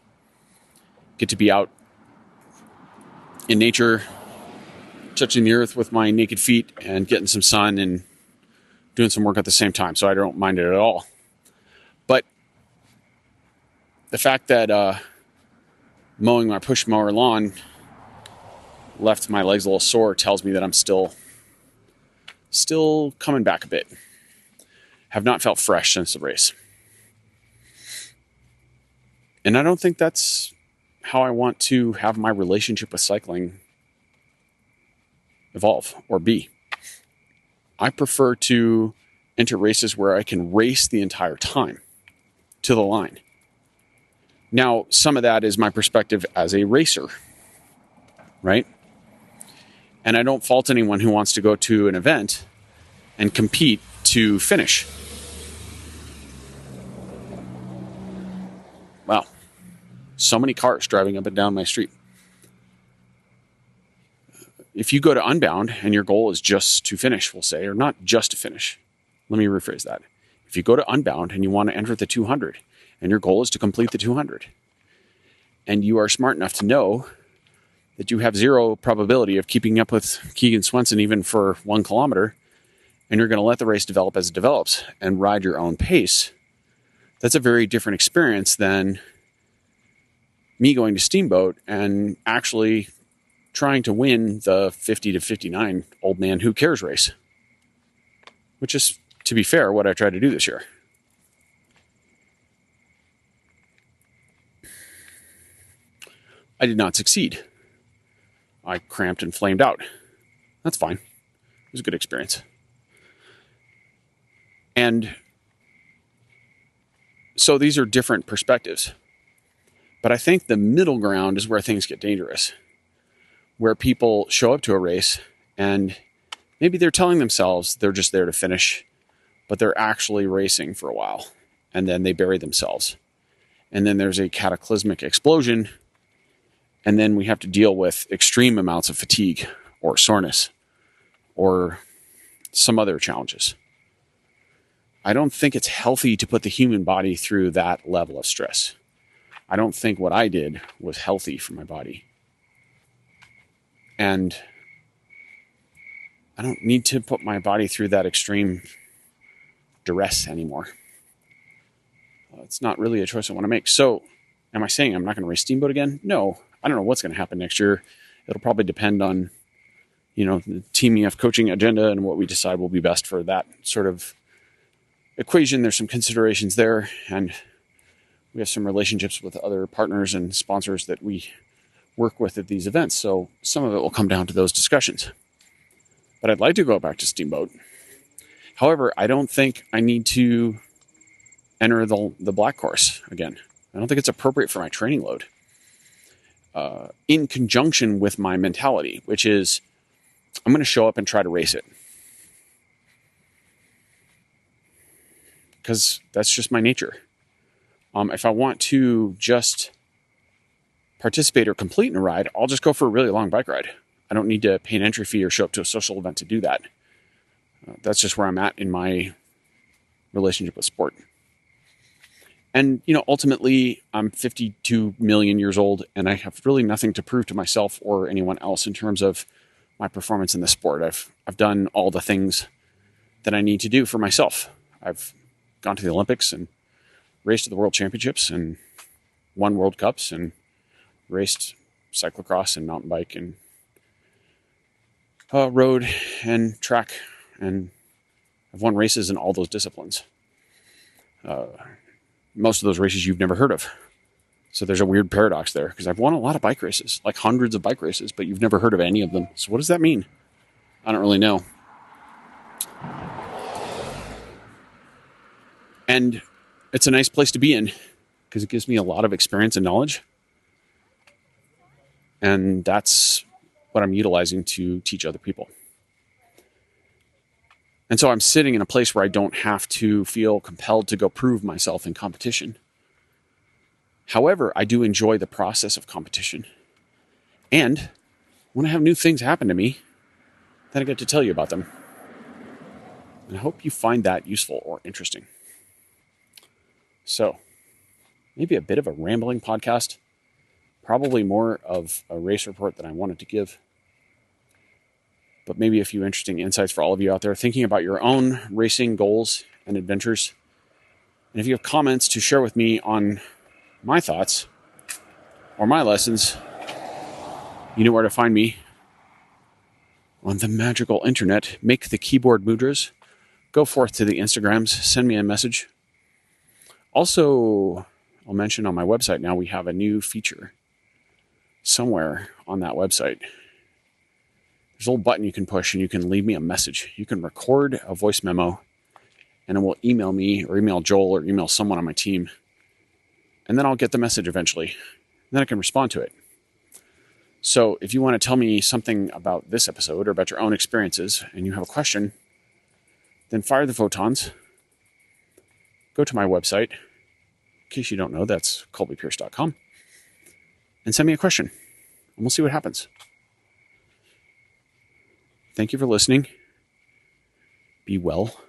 Get to be out in nature, touching the earth with my naked feet and getting some sun and doing some work at the same time. So I don't mind it at all. But the fact that mowing my push mower lawn left my legs a little sore tells me that I'm still coming back a bit. Have not felt fresh since the race. And I don't think that's how I want to have my relationship with cycling evolve or be. I prefer to enter races where I can race the entire time to the line. Now, some of that is my perspective as a racer, right? And I don't fault anyone who wants to go to an event and compete to finish. Wow. So many cars driving up and down my street. If you go to Unbound and your goal is just to finish, we'll say, or not just to finish. Let me rephrase that. If you go to Unbound and you want to enter the 200 and your goal is to complete the 200 and you are smart enough to know that you have zero probability of keeping up with Keegan Swenson even for 1 kilometer, and you're going to let the race develop as it develops and ride your own pace, that's a very different experience than me going to Steamboat and actually trying to win the 50 to 59 old man who cares race, which is, to be fair, what I tried to do this year. I did not succeed. I cramped and flamed out. That's fine. It was a good experience. And so these are different perspectives. But I think the middle ground is where things get dangerous, where people show up to a race and maybe they're telling themselves they're just there to finish, but they're actually racing for a while, and then they bury themselves. And then there's a cataclysmic explosion, and then we have to deal with extreme amounts of fatigue or soreness or some other challenges. I don't think it's healthy to put the human body through that level of stress. I don't think what I did was healthy for my body. And I don't need to put my body through that extreme duress anymore. It's not really a choice I want to make. So, am I saying I'm not going to race Steamboat again? No. I don't know what's going to happen next year. It'll probably depend on, the Team EF coaching agenda and what we decide will be best for that sort of equation. There's some considerations there, and we have some relationships with other partners and sponsors that we work with at these events. So some of it will come down to those discussions. But I'd like to go back to Steamboat. However, I don't think I need to enter the black course again. I don't think it's appropriate for my training load. In conjunction with my mentality, which is I'm going to show up and try to race it. Because that's just my nature. If I want to just participate or complete in a ride, I'll just go for a really long bike ride. I don't need to pay an entry fee or show up to a social event to do that. That's just where I'm at in my relationship with sport. And, ultimately, I'm 52 million years old, and I have really nothing to prove to myself or anyone else in terms of my performance in the sport. I've done all the things that I need to do for myself. I've gone to the Olympics and raced to the World Championships and won World Cups and raced cyclocross and mountain bike and road and track, and I've won races in all those disciplines. Most of those races you've never heard of. So there's a weird paradox there, because I've won a lot of bike races, like hundreds of bike races, but you've never heard of any of them. So what does that mean? I don't really know. And it's a nice place to be in, because it gives me a lot of experience and knowledge. And that's what I'm utilizing to teach other people. And so I'm sitting in a place where I don't have to feel compelled to go prove myself in competition. However, I do enjoy the process of competition. And when I have new things happen to me, then I get to tell you about them. And I hope you find that useful or interesting. So, maybe a bit of a rambling podcast. Probably more of a race report than I wanted to give. But maybe a few interesting insights for all of you out there thinking about your own racing goals and adventures. And if you have comments to share with me on my thoughts or my lessons, you know where to find me on the magical internet. Make the keyboard mudras. Go forth to the Instagrams. Send me a message. Also, I'll mention on my website now we have a new feature somewhere on that website. There's a little button you can push and you can leave me a message. You can record a voice memo and it will email me or email Joel or email someone on my team. And then I'll get the message eventually. And then I can respond to it. So if you want to tell me something about this episode or about your own experiences and you have a question, then fire the photons. Go to my website. In case you don't know, that's colbypierce.com. And send me a question. And we'll see what happens. Thank you for listening. Be well.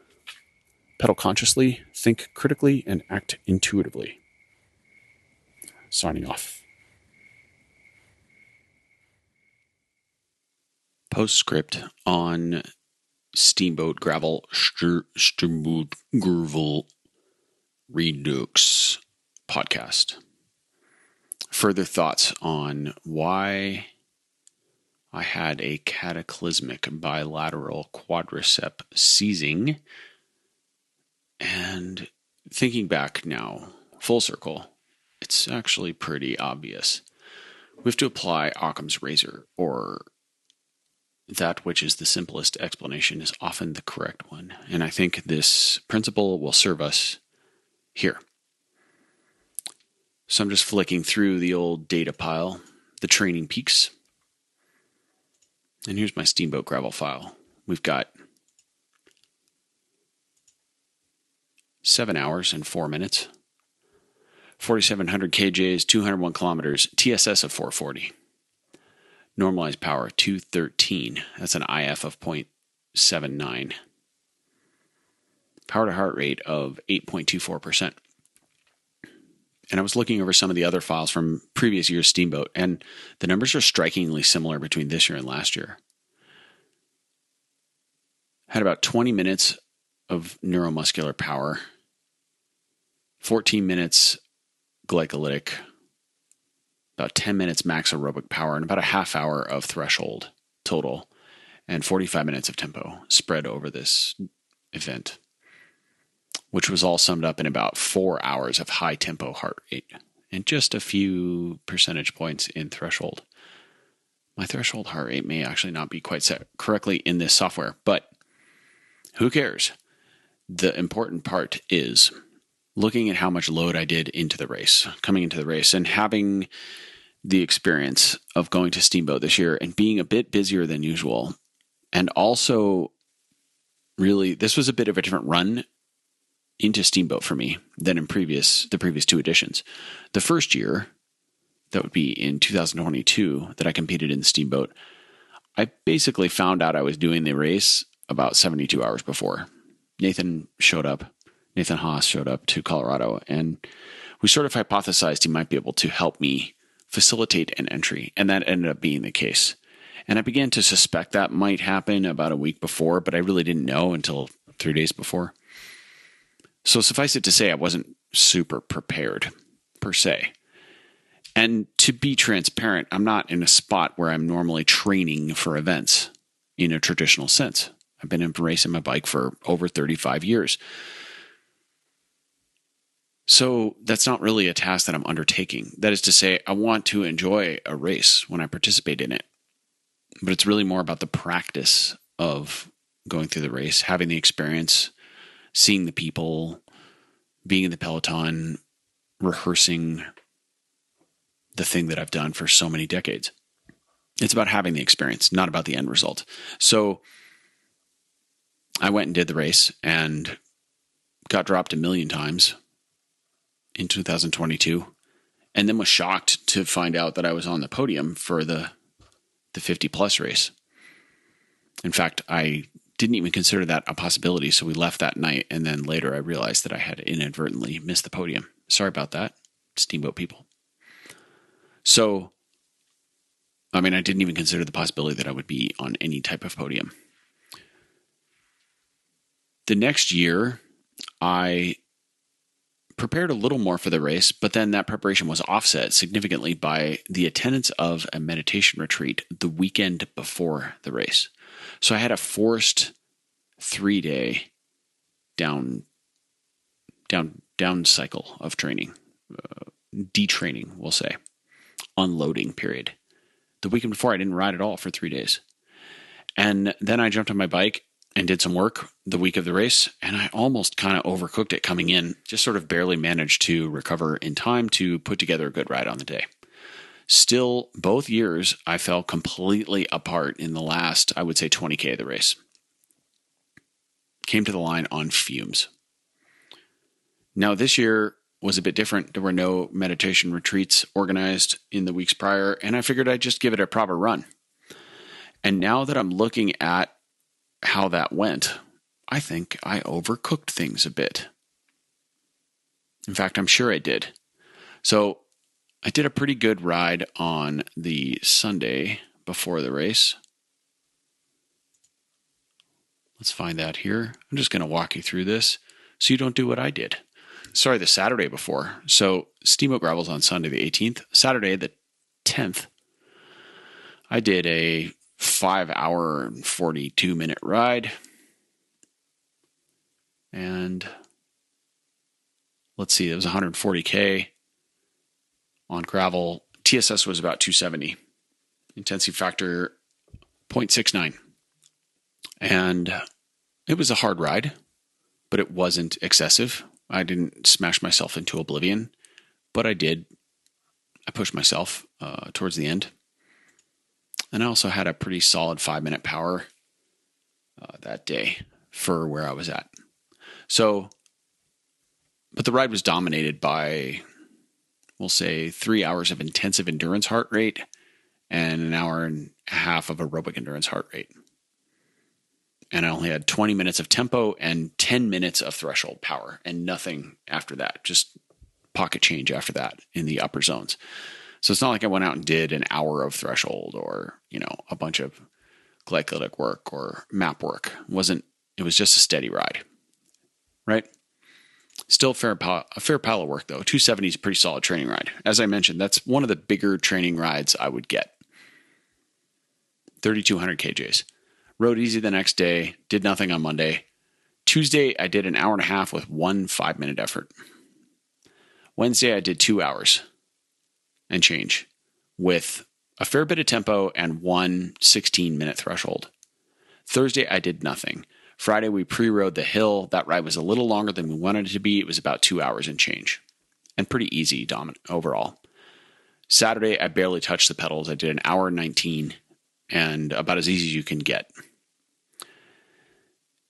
Pedal consciously, think critically, and act intuitively. Signing off. Postscript on Steamboat Gravel Steamboat GRVL RDX podcast. Further thoughts on why I had a cataclysmic bilateral quadricep seizing. And thinking back now, full circle, it's actually pretty obvious. We have to apply Occam's razor, or that which is the simplest explanation is often the correct one. And I think this principle will serve us here. So I'm just flicking through the old data pile, the training peaks. And here's my Steamboat Gravel file. We've got 7 hours and 4 minutes, 4,700 kJs, 201 kilometers, TSS of 440. Normalized power, 213. That's an IF of 0.79. Power to heart rate of 8.24%. And I was looking over some of the other files from previous year's Steamboat, and the numbers are strikingly similar between this year and last year. Had about 20 minutes of neuromuscular power, 14 minutes glycolytic, about 10 minutes max aerobic power, and about a half hour of threshold total, and 45 minutes of tempo spread over this event, which was all summed up in about 4 hours of high tempo heart rate and just a few percentage points in threshold. My threshold heart rate may actually not be quite set correctly in this software, but who cares? The important part is looking at how much load I did into the race, coming into the race, and having the experience of going to Steamboat this year and being a bit busier than usual. And also, really, this was a bit of a different run into Steamboat for me than in the previous 2 editions. The first year, that would be in 2022, that I competed in Steamboat, I basically found out I was doing the race about 72 hours before. Nathan Haas showed up to Colorado, and we sort of hypothesized he might be able to help me facilitate an entry, and that ended up being the case. And I began to suspect that might happen about a week before, but I really didn't know until 3 days before. So suffice it to say, I wasn't super prepared, per se. And to be transparent, I'm not in a spot where I'm normally training for events in a traditional sense. I've been racing my bike for over 35 years. So that's not really a task that I'm undertaking. That is to say, I want to enjoy a race when I participate in it. But it's really more about the practice of going through the race, having the experience, seeing the people, being in the peloton, rehearsing the thing that I've done for so many decades. It's about having the experience, not about the end result. So I went and did the race and got dropped a million times in 2022, and then was shocked to find out that I was on the podium for the 50 plus race. In fact, I didn't even consider that a possibility. So we left that night. And then later I realized that I had inadvertently missed the podium. Sorry about that, Steamboat people. So, I didn't even consider the possibility that I would be on any type of podium. The next year, I prepared a little more for the race, but then that preparation was offset significantly by the attendance of a meditation retreat the weekend before the race. So I had a forced 3-day down cycle of training, detraining, we'll say, unloading period. The weekend before, I didn't ride at all for 3 days. And then I jumped on my bike and did some work the week of the race, and I almost kind of overcooked it coming in, just sort of barely managed to recover in time to put together a good ride on the day. Still, both years, I fell completely apart in the last, I would say, 20K of the race. Came to the line on fumes. Now, this year was a bit different. There were no meditation retreats organized in the weeks prior, and I figured I'd just give it a proper run. And now that I'm looking at how that went, I think I overcooked things a bit. In fact, I'm sure I did. So I did a pretty good ride on the Sunday before the race. Let's find that here. I'm just going to walk you through this so you don't do what I did. Sorry, the Saturday before. So Steamboat Gravel's on Sunday the 18th. Saturday the 10th, I did a 5-hour and 42-minute ride. And let's see, it was 140K on gravel. TSS was about 270. Intensity factor 0.69. And it was a hard ride, but it wasn't excessive. I didn't smash myself into oblivion, but I did. I pushed myself towards the end. And I also had a pretty solid 5-minute power that day for where I was at. So, but the ride was dominated by, we'll say, 3 hours of intensive endurance heart rate and an hour and a half of aerobic endurance heart rate. And I only had 20 minutes of tempo and 10 minutes of threshold power and nothing after that, just pocket change after that in the upper zones. So it's not like I went out and did an hour of threshold or, a bunch of glycolytic work or map work. It was just a steady ride, right? Still a fair pile of work though. 270 is a pretty solid training ride. As I mentioned, that's one of the bigger training rides I would get. 3,200 kJs. Rode easy the next day, did nothing on Monday. Tuesday, I did an hour and a half with 1 5-minute effort. Wednesday, I did 2 hours and change with a fair bit of tempo and 1 16-minute threshold. Thursday, I did nothing. Friday, we pre-rode the hill. That ride was a little longer than we wanted it to be. It was about 2 hours and change and pretty easy overall. Saturday, I barely touched the pedals. I did an hour and 19 and about as easy as you can get.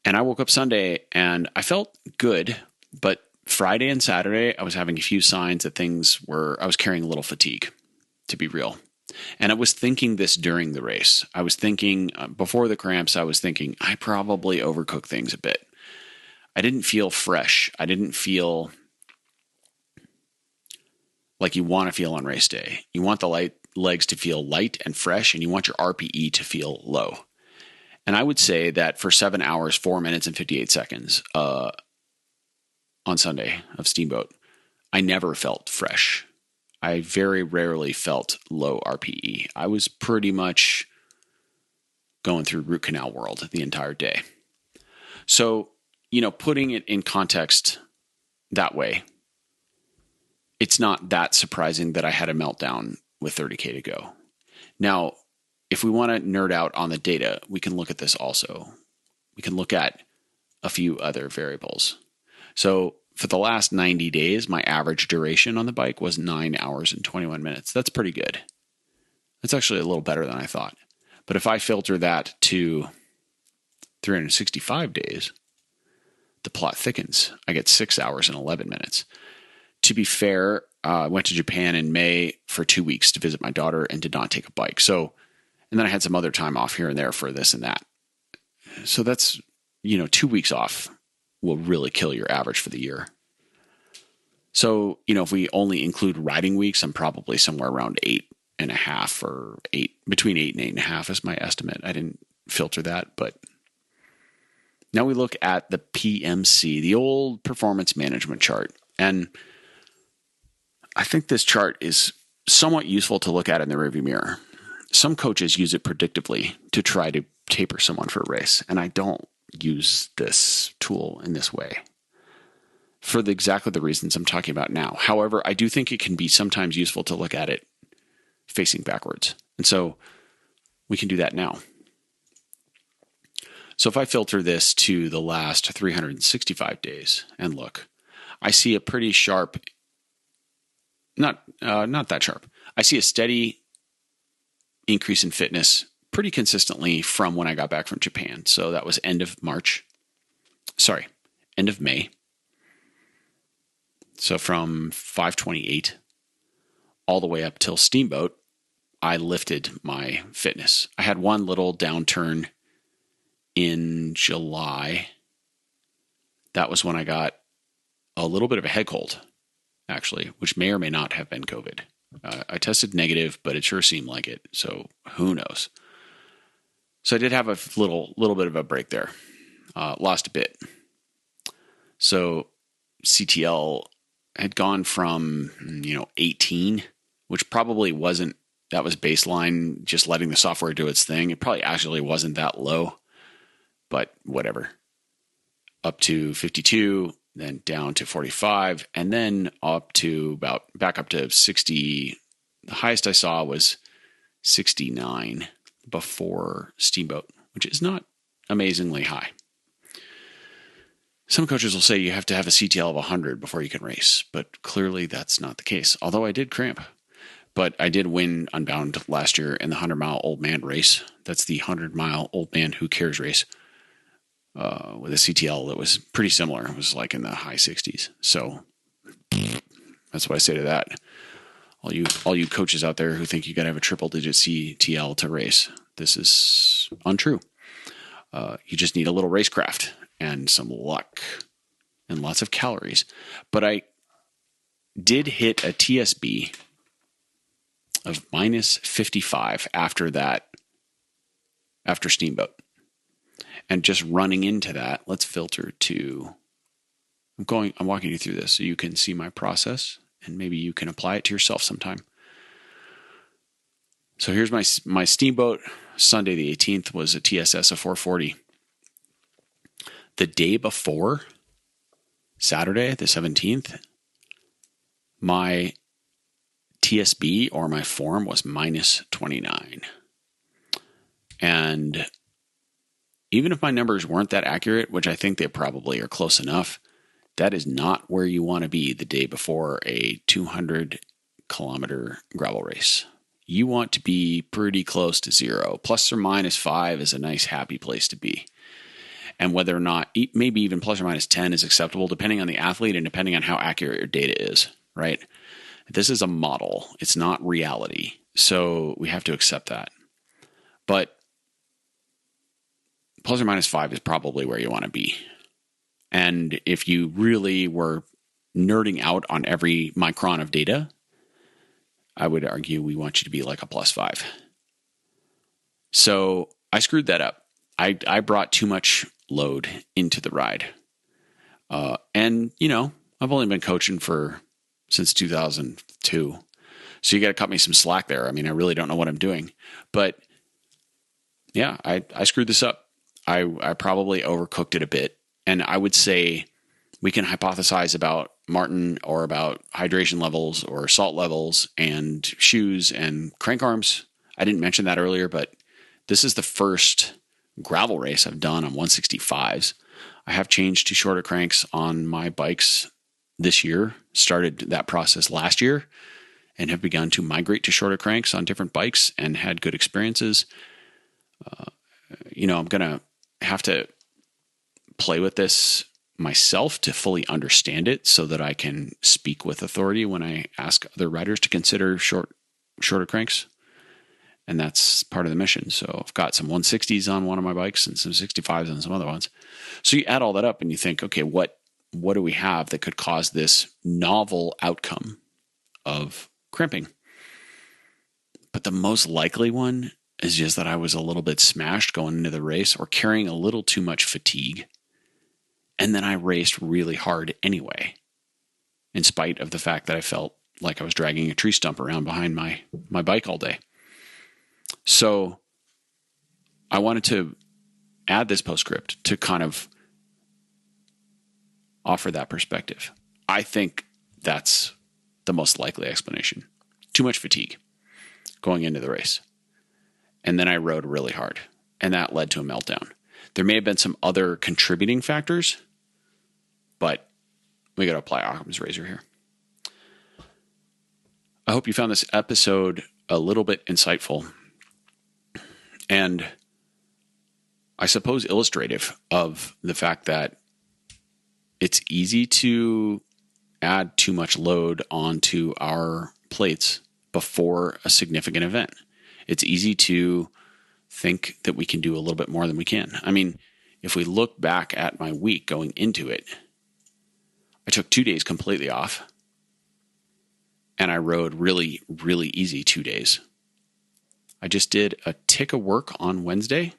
And I woke up Sunday and I felt good, but Friday and Saturday, I was having a few signs that I was carrying a little fatigue, to be real. And I was thinking this during the race. I was thinking, before the cramps, I was thinking, I probably overcooked things a bit. I didn't feel fresh. I didn't feel like you want to feel on race day. You want the legs to feel light and fresh, and you want your RPE to feel low. And I would say that for 7 hours, 4 minutes, and 58 seconds on Sunday of Steamboat, I never felt fresh. I very rarely felt low RPE. I was pretty much going through root canal world the entire day. So, putting it in context that way, it's not that surprising that I had a meltdown with 30K to go. Now, if we want to nerd out on the data, we can look at this also. We can look at a few other variables. So for the last 90 days, my average duration on the bike was 9 hours and 21 minutes. That's pretty good. That's actually a little better than I thought. But if I filter that to 365 days, the plot thickens. I get 6 hours and 11 minutes. To be fair, I went to Japan in May for 2 weeks to visit my daughter and did not take a bike. And then I had some other time off here and there for this and that. So that's, 2 weeks off will really kill your average for the year. So, if we only include riding weeks, I'm probably somewhere around 8.5 or 8, between 8 and 8.5 is my estimate. I didn't filter that, but now we look at the PMC, the old performance management chart. And I think this chart is somewhat useful to look at in the rearview mirror. Some coaches use it predictively to try to taper someone for a race, and I don't use this tool in this way for exactly the reasons I'm talking about now. However, I do think it can be sometimes useful to look at it facing backwards. And so we can do that now. So if I filter this to the last 365 days and look, I see a pretty sharp, not that sharp. I see a steady increase in fitness pretty consistently from when I got back from Japan. So that was end of May. So from 528 all the way up till Steamboat, I lifted my fitness. I had one little downturn in July. That was when I got a little bit of a head cold, actually, which may or may not have been COVID. I tested negative, but it sure seemed like it. So who knows? So I did have a little bit of a break there. Lost a bit. So CTL had gone from 18, which probably wasn't. That was baseline, just letting the software do its thing. It probably actually wasn't that low, but whatever. Up to 52, then down to 45, and then back up to 60. The highest I saw was 69 before Steamboat, which is not amazingly high. Some coaches will say you have to have a CTL of 100 before you can race, but clearly that's not the case. Although I did cramp, but I did win Unbound last year in the 100-mile old man race. That's the 100-mile old man who cares race. With a CTL that was pretty similar. It was like in the high 60s. So that's what I say to that. All you coaches out there who think you got to have a triple-digit CTL to race, this is untrue. You just need a little racecraft and some luck and lots of calories. But I did hit a TSB of minus 55 after Steamboat. And just running into that, let's filter to, I'm walking you through this so you can see my process and maybe you can apply it to yourself sometime. So here's my Steamboat. Sunday the 18th was a TSS of 440. The day before, Saturday the 17th, my TSB or my form was minus 29. And even if my numbers weren't that accurate, which I think they probably are close enough, that is not where you want to be the day before a 200-kilometer gravel race. You want to be pretty close to zero. Plus or minus 5 is a nice, happy place to be. And whether or not, maybe even plus or minus 10 is acceptable, depending on the athlete and depending on how accurate your data is, right? This is a model. It's not reality. So we have to accept that. But plus or minus 5 is probably where you want to be. And if you really were nerding out on every micron of data, I would argue we want you to be like a plus 5. So I screwed that up. I brought too much load into the ride. And, I've only been coaching since 2002. So you got to cut me some slack there. I mean, I really don't know what I'm doing. But yeah, I screwed this up. I probably overcooked it a bit. And I would say we can hypothesize about Martin or about hydration levels or salt levels and shoes and crank arms. I didn't mention that earlier, but this is the first gravel race I've done on 165s. I have changed to shorter cranks on my bikes this year, started that process last year, and have begun to migrate to shorter cranks on different bikes and had good experiences. I'm going to have to play with this myself to fully understand it so that I can speak with authority when I ask other riders to consider shorter cranks. And that's part of the mission. So I've got some 160s on one of my bikes and some 65s on some other ones. So you add all that up and you think, okay, what do we have that could cause this novel outcome of crimping? But the most likely one is just that I was a little bit smashed going into the race or carrying a little too much fatigue. And then I raced really hard anyway, in spite of the fact that I felt like I was dragging a tree stump around behind my bike all day. So I wanted to add this postscript to kind of offer that perspective. I think that's the most likely explanation. Too much fatigue going into the race. And then I rode really hard, and that led to a meltdown. There may have been some other contributing factors, but we got to apply Occam's razor here. I hope you found this episode a little bit insightful and I suppose illustrative of the fact that it's easy to add too much load onto our plates before a significant event. It's easy to think that we can do a little bit more than we can. I mean, if we look back at my week going into it, I took 2 days completely off and I rode really, really easy 2 days. I just did a tick of work on Wednesday.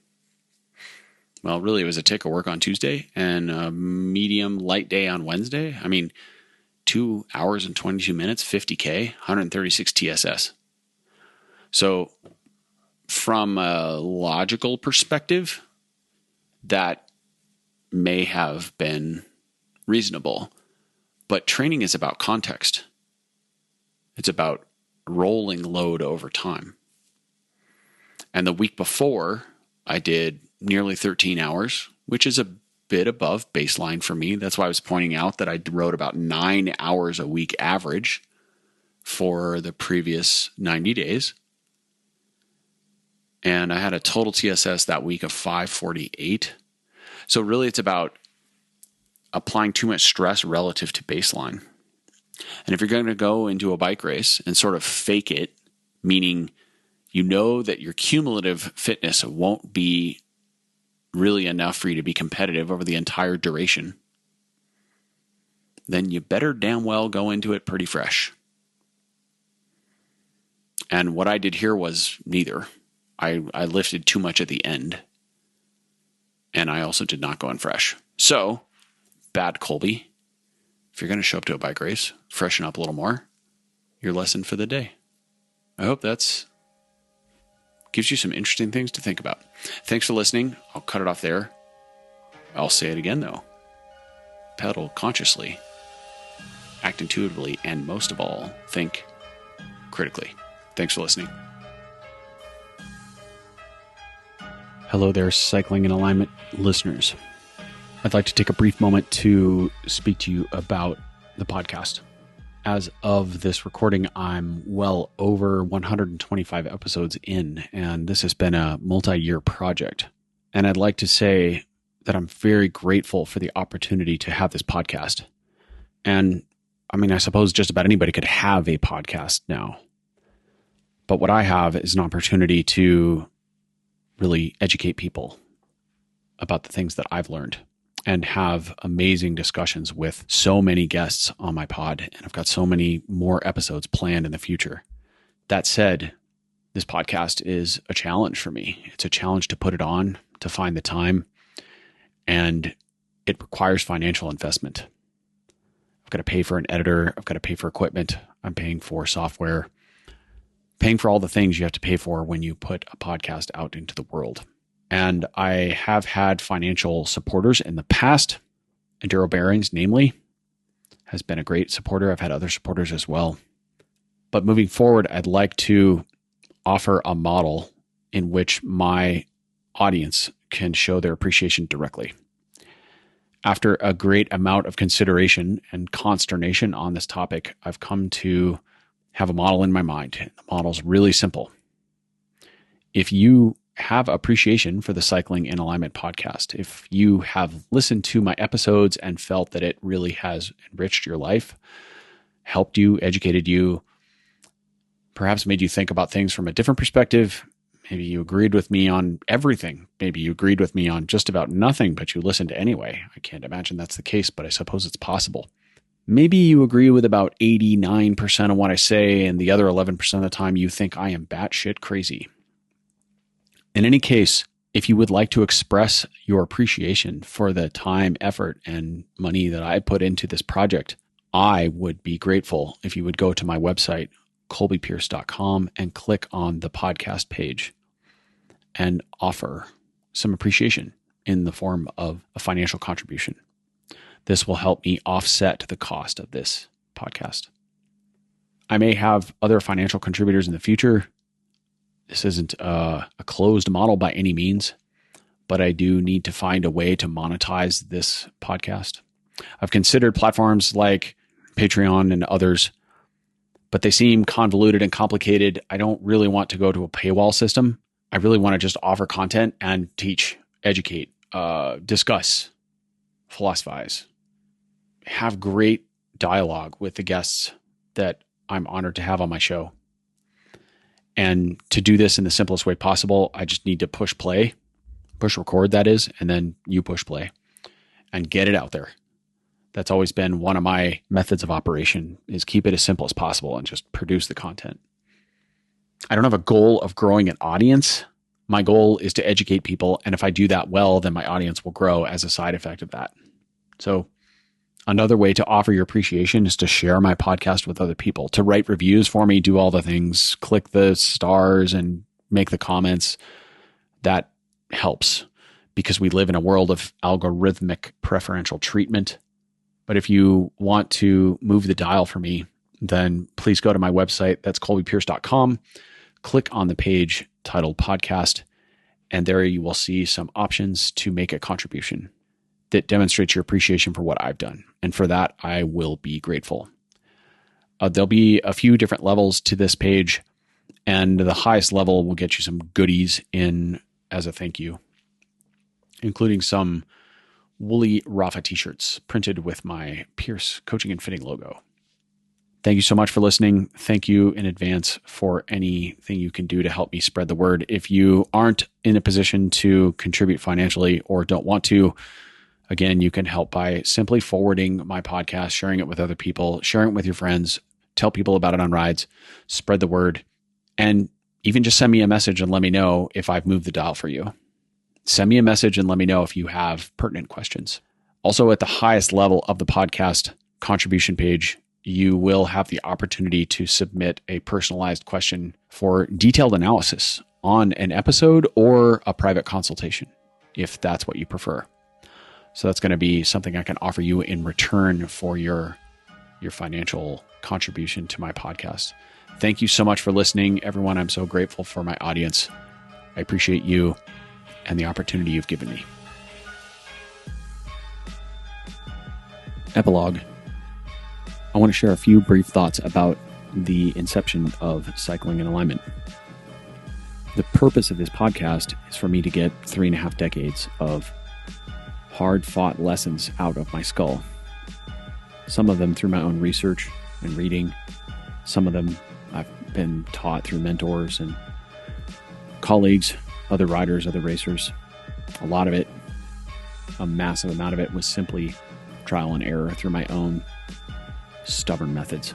Well, really, it was a tick of work on Tuesday and a medium light day on Wednesday. I mean, 2 hours and 22 minutes, 50K, 136 TSS. So from a logical perspective, that may have been reasonable. But training is about context. It's about rolling load over time. And the week before, I did nearly 13 hours, which is a bit above baseline for me. That's why I was pointing out that I rode about 9 hours a week average for the previous 90 days. And I had a total TSS that week of 548. So really it's about applying too much stress relative to baseline. And if you're going to go into a bike race and sort of fake it, meaning you know that your cumulative fitness won't be really enough for you to be competitive over the entire duration, then you better damn well go into it pretty fresh. And what I did here was neither. I lifted too much at the end, and I also did not go in fresh. So, bad Colby, if you're going to show up to a bike race, freshen up a little more, your lesson for the day. I hope that's gives you some interesting things to think about. Thanks for listening. I'll cut it off there. I'll say it again, though. Pedal consciously, act intuitively, and most of all, think critically. Thanks for listening. Hello there, Cycling in Alignment listeners. I'd like to take a brief moment to speak to you about the podcast. As of this recording, I'm well over 125 episodes in, and this has been a multi-year project. And I'd like to say that I'm very grateful for the opportunity to have this podcast. And I mean, I suppose just about anybody could have a podcast now. But what I have is an opportunity to really educate people about the things that I've learned and have amazing discussions with so many guests on my pod. And I've got so many more episodes planned in the future. That said, this podcast is a challenge for me. It's a challenge to put it on, to find the time, and it requires financial investment. I've got to pay for an editor. I've got to pay for equipment. I'm paying for software, paying for all the things you have to pay for when you put a podcast out into the world. And I have had financial supporters in the past, Enduro Bearings, namely, has been a great supporter. I've had other supporters as well. But moving forward, I'd like to offer a model in which my audience can show their appreciation directly. After a great amount of consideration and consternation on this topic, I've come to have a model in my mind. The model's really simple. If you have appreciation for the Cycling in Alignment podcast, if you have listened to my episodes and felt that it really has enriched your life, helped you, educated you, perhaps made you think about things from a different perspective, maybe you agreed with me on everything, maybe you agreed with me on just about nothing, but you listened anyway. I can't imagine that's the case, but I suppose it's possible. Maybe you agree with about 89% of what I say, and the other 11% of the time you think I am batshit crazy. In any case, if you would like to express your appreciation for the time, effort, and money that I put into this project, I would be grateful if you would go to my website, colbypierce.com, and click on the podcast page and offer some appreciation in the form of a financial contribution. This will help me offset the cost of this podcast. I may have other financial contributors in the future. This isn't a closed model by any means, but I do need to find a way to monetize this podcast. I've considered platforms like Patreon and others, but they seem convoluted and complicated. I don't really want to go to a paywall system. I really want to just offer content and teach, educate, discuss, philosophize, have great dialogue with the guests that I'm honored to have on my show. And to do this in the simplest way possible, I just need to push record, that is, and then you push play and get it out there. That's always been one of my methods of operation, is keep it as simple as possible and just produce the content. I don't have a goal of growing an audience. My goal is to educate people. And if I do that well, then my audience will grow as a side effect of that. So another way to offer your appreciation is to share my podcast with other people, to write reviews for me, do all the things, click the stars and make the comments. That helps because we live in a world of algorithmic preferential treatment. But if you want to move the dial for me, then please go to my website. That's colbypierce.com. Click on the page titled podcast, and there you will see some options to make a contribution that demonstrates your appreciation for what I've done. And for that, I will be grateful. There'll be a few different levels to this page, and the highest level will get you some goodies in as a thank you, including some woolly Rafa t-shirts printed with my Pierce Coaching and Fitting logo. Thank you so much for listening. Thank you in advance for anything you can do to help me spread the word. If you aren't in a position to contribute financially or don't want to, again, you can help by simply forwarding my podcast, sharing it with other people, sharing it with your friends, tell people about it on rides, spread the word, and even just send me a message and let me know if I've moved the dial for you. Send me a message and let me know if you have pertinent questions. Also, at the highest level of the podcast contribution page, you will have the opportunity to submit a personalized question for detailed analysis on an episode or a private consultation, if that's what you prefer. So that's going to be something I can offer you in return for your financial contribution to my podcast. Thank you so much for listening, everyone. I'm so grateful for my audience. I appreciate you and the opportunity you've given me. Epilogue. I want to share a few brief thoughts about the inception of Cycling in Alignment. The purpose of this podcast is for me to get 3.5 decades of hard-fought lessons out of my skull. Some of them through my own research and reading. Some of them I've been taught through mentors and colleagues, other riders, other racers. A lot of it, a massive amount of it, was simply trial and error through my own stubborn methods.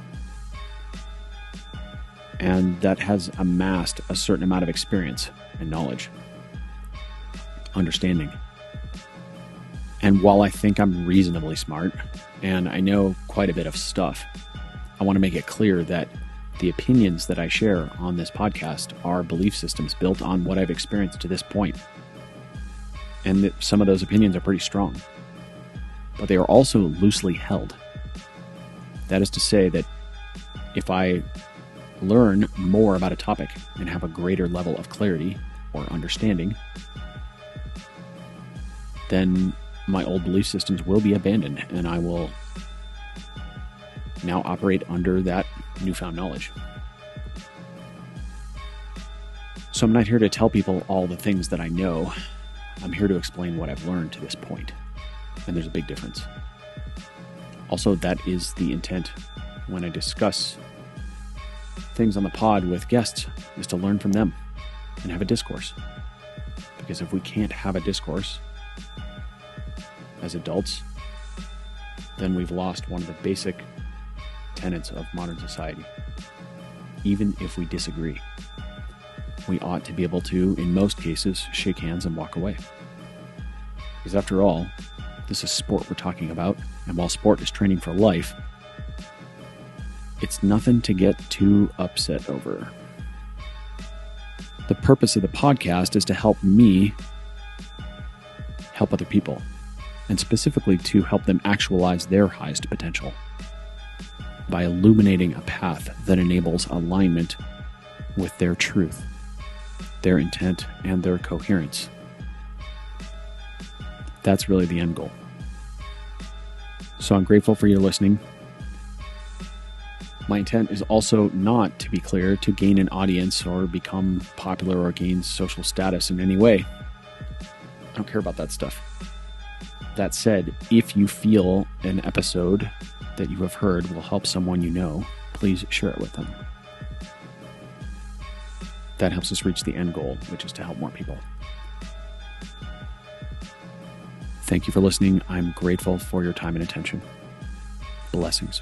And that has amassed a certain amount of experience and knowledge, understanding. And while I think I'm reasonably smart and I know quite a bit of stuff, I want to make it clear that the opinions that I share on this podcast are belief systems built on what I've experienced to this point. And that some of those opinions are pretty strong, but they are also loosely held. That is to say that if I learn more about a topic and have a greater level of clarity or understanding, then my old belief systems will be abandoned and I will now operate under that newfound knowledge. So I'm not here to tell people all the things that I know. I'm here to explain what I've learned to this point. And there's a big difference. Also, that is the intent when I discuss things on the pod with guests, is to learn from them and have a discourse. Because if we can't have a discourse as adults, then we've lost one of the basic tenets of modern society. Even if we disagree, we ought to be able to, in most cases, shake hands and walk away. Because after all, this is sport we're talking about, and while sport is training for life, it's nothing to get too upset over. The purpose of the podcast is to help me help other people, and specifically to help them actualize their highest potential by illuminating a path that enables alignment with their truth, their intent, and their coherence. That's really the end goal. So I'm grateful for your listening. My intent is also not, to be clear, to gain an audience or become popular or gain social status in any way. I don't care about that stuff. That said, if you feel an episode that you have heard will help someone you know, please share it with them. That helps us reach the end goal, which is to help more people. Thank you for listening. I'm grateful for your time and attention. Blessings.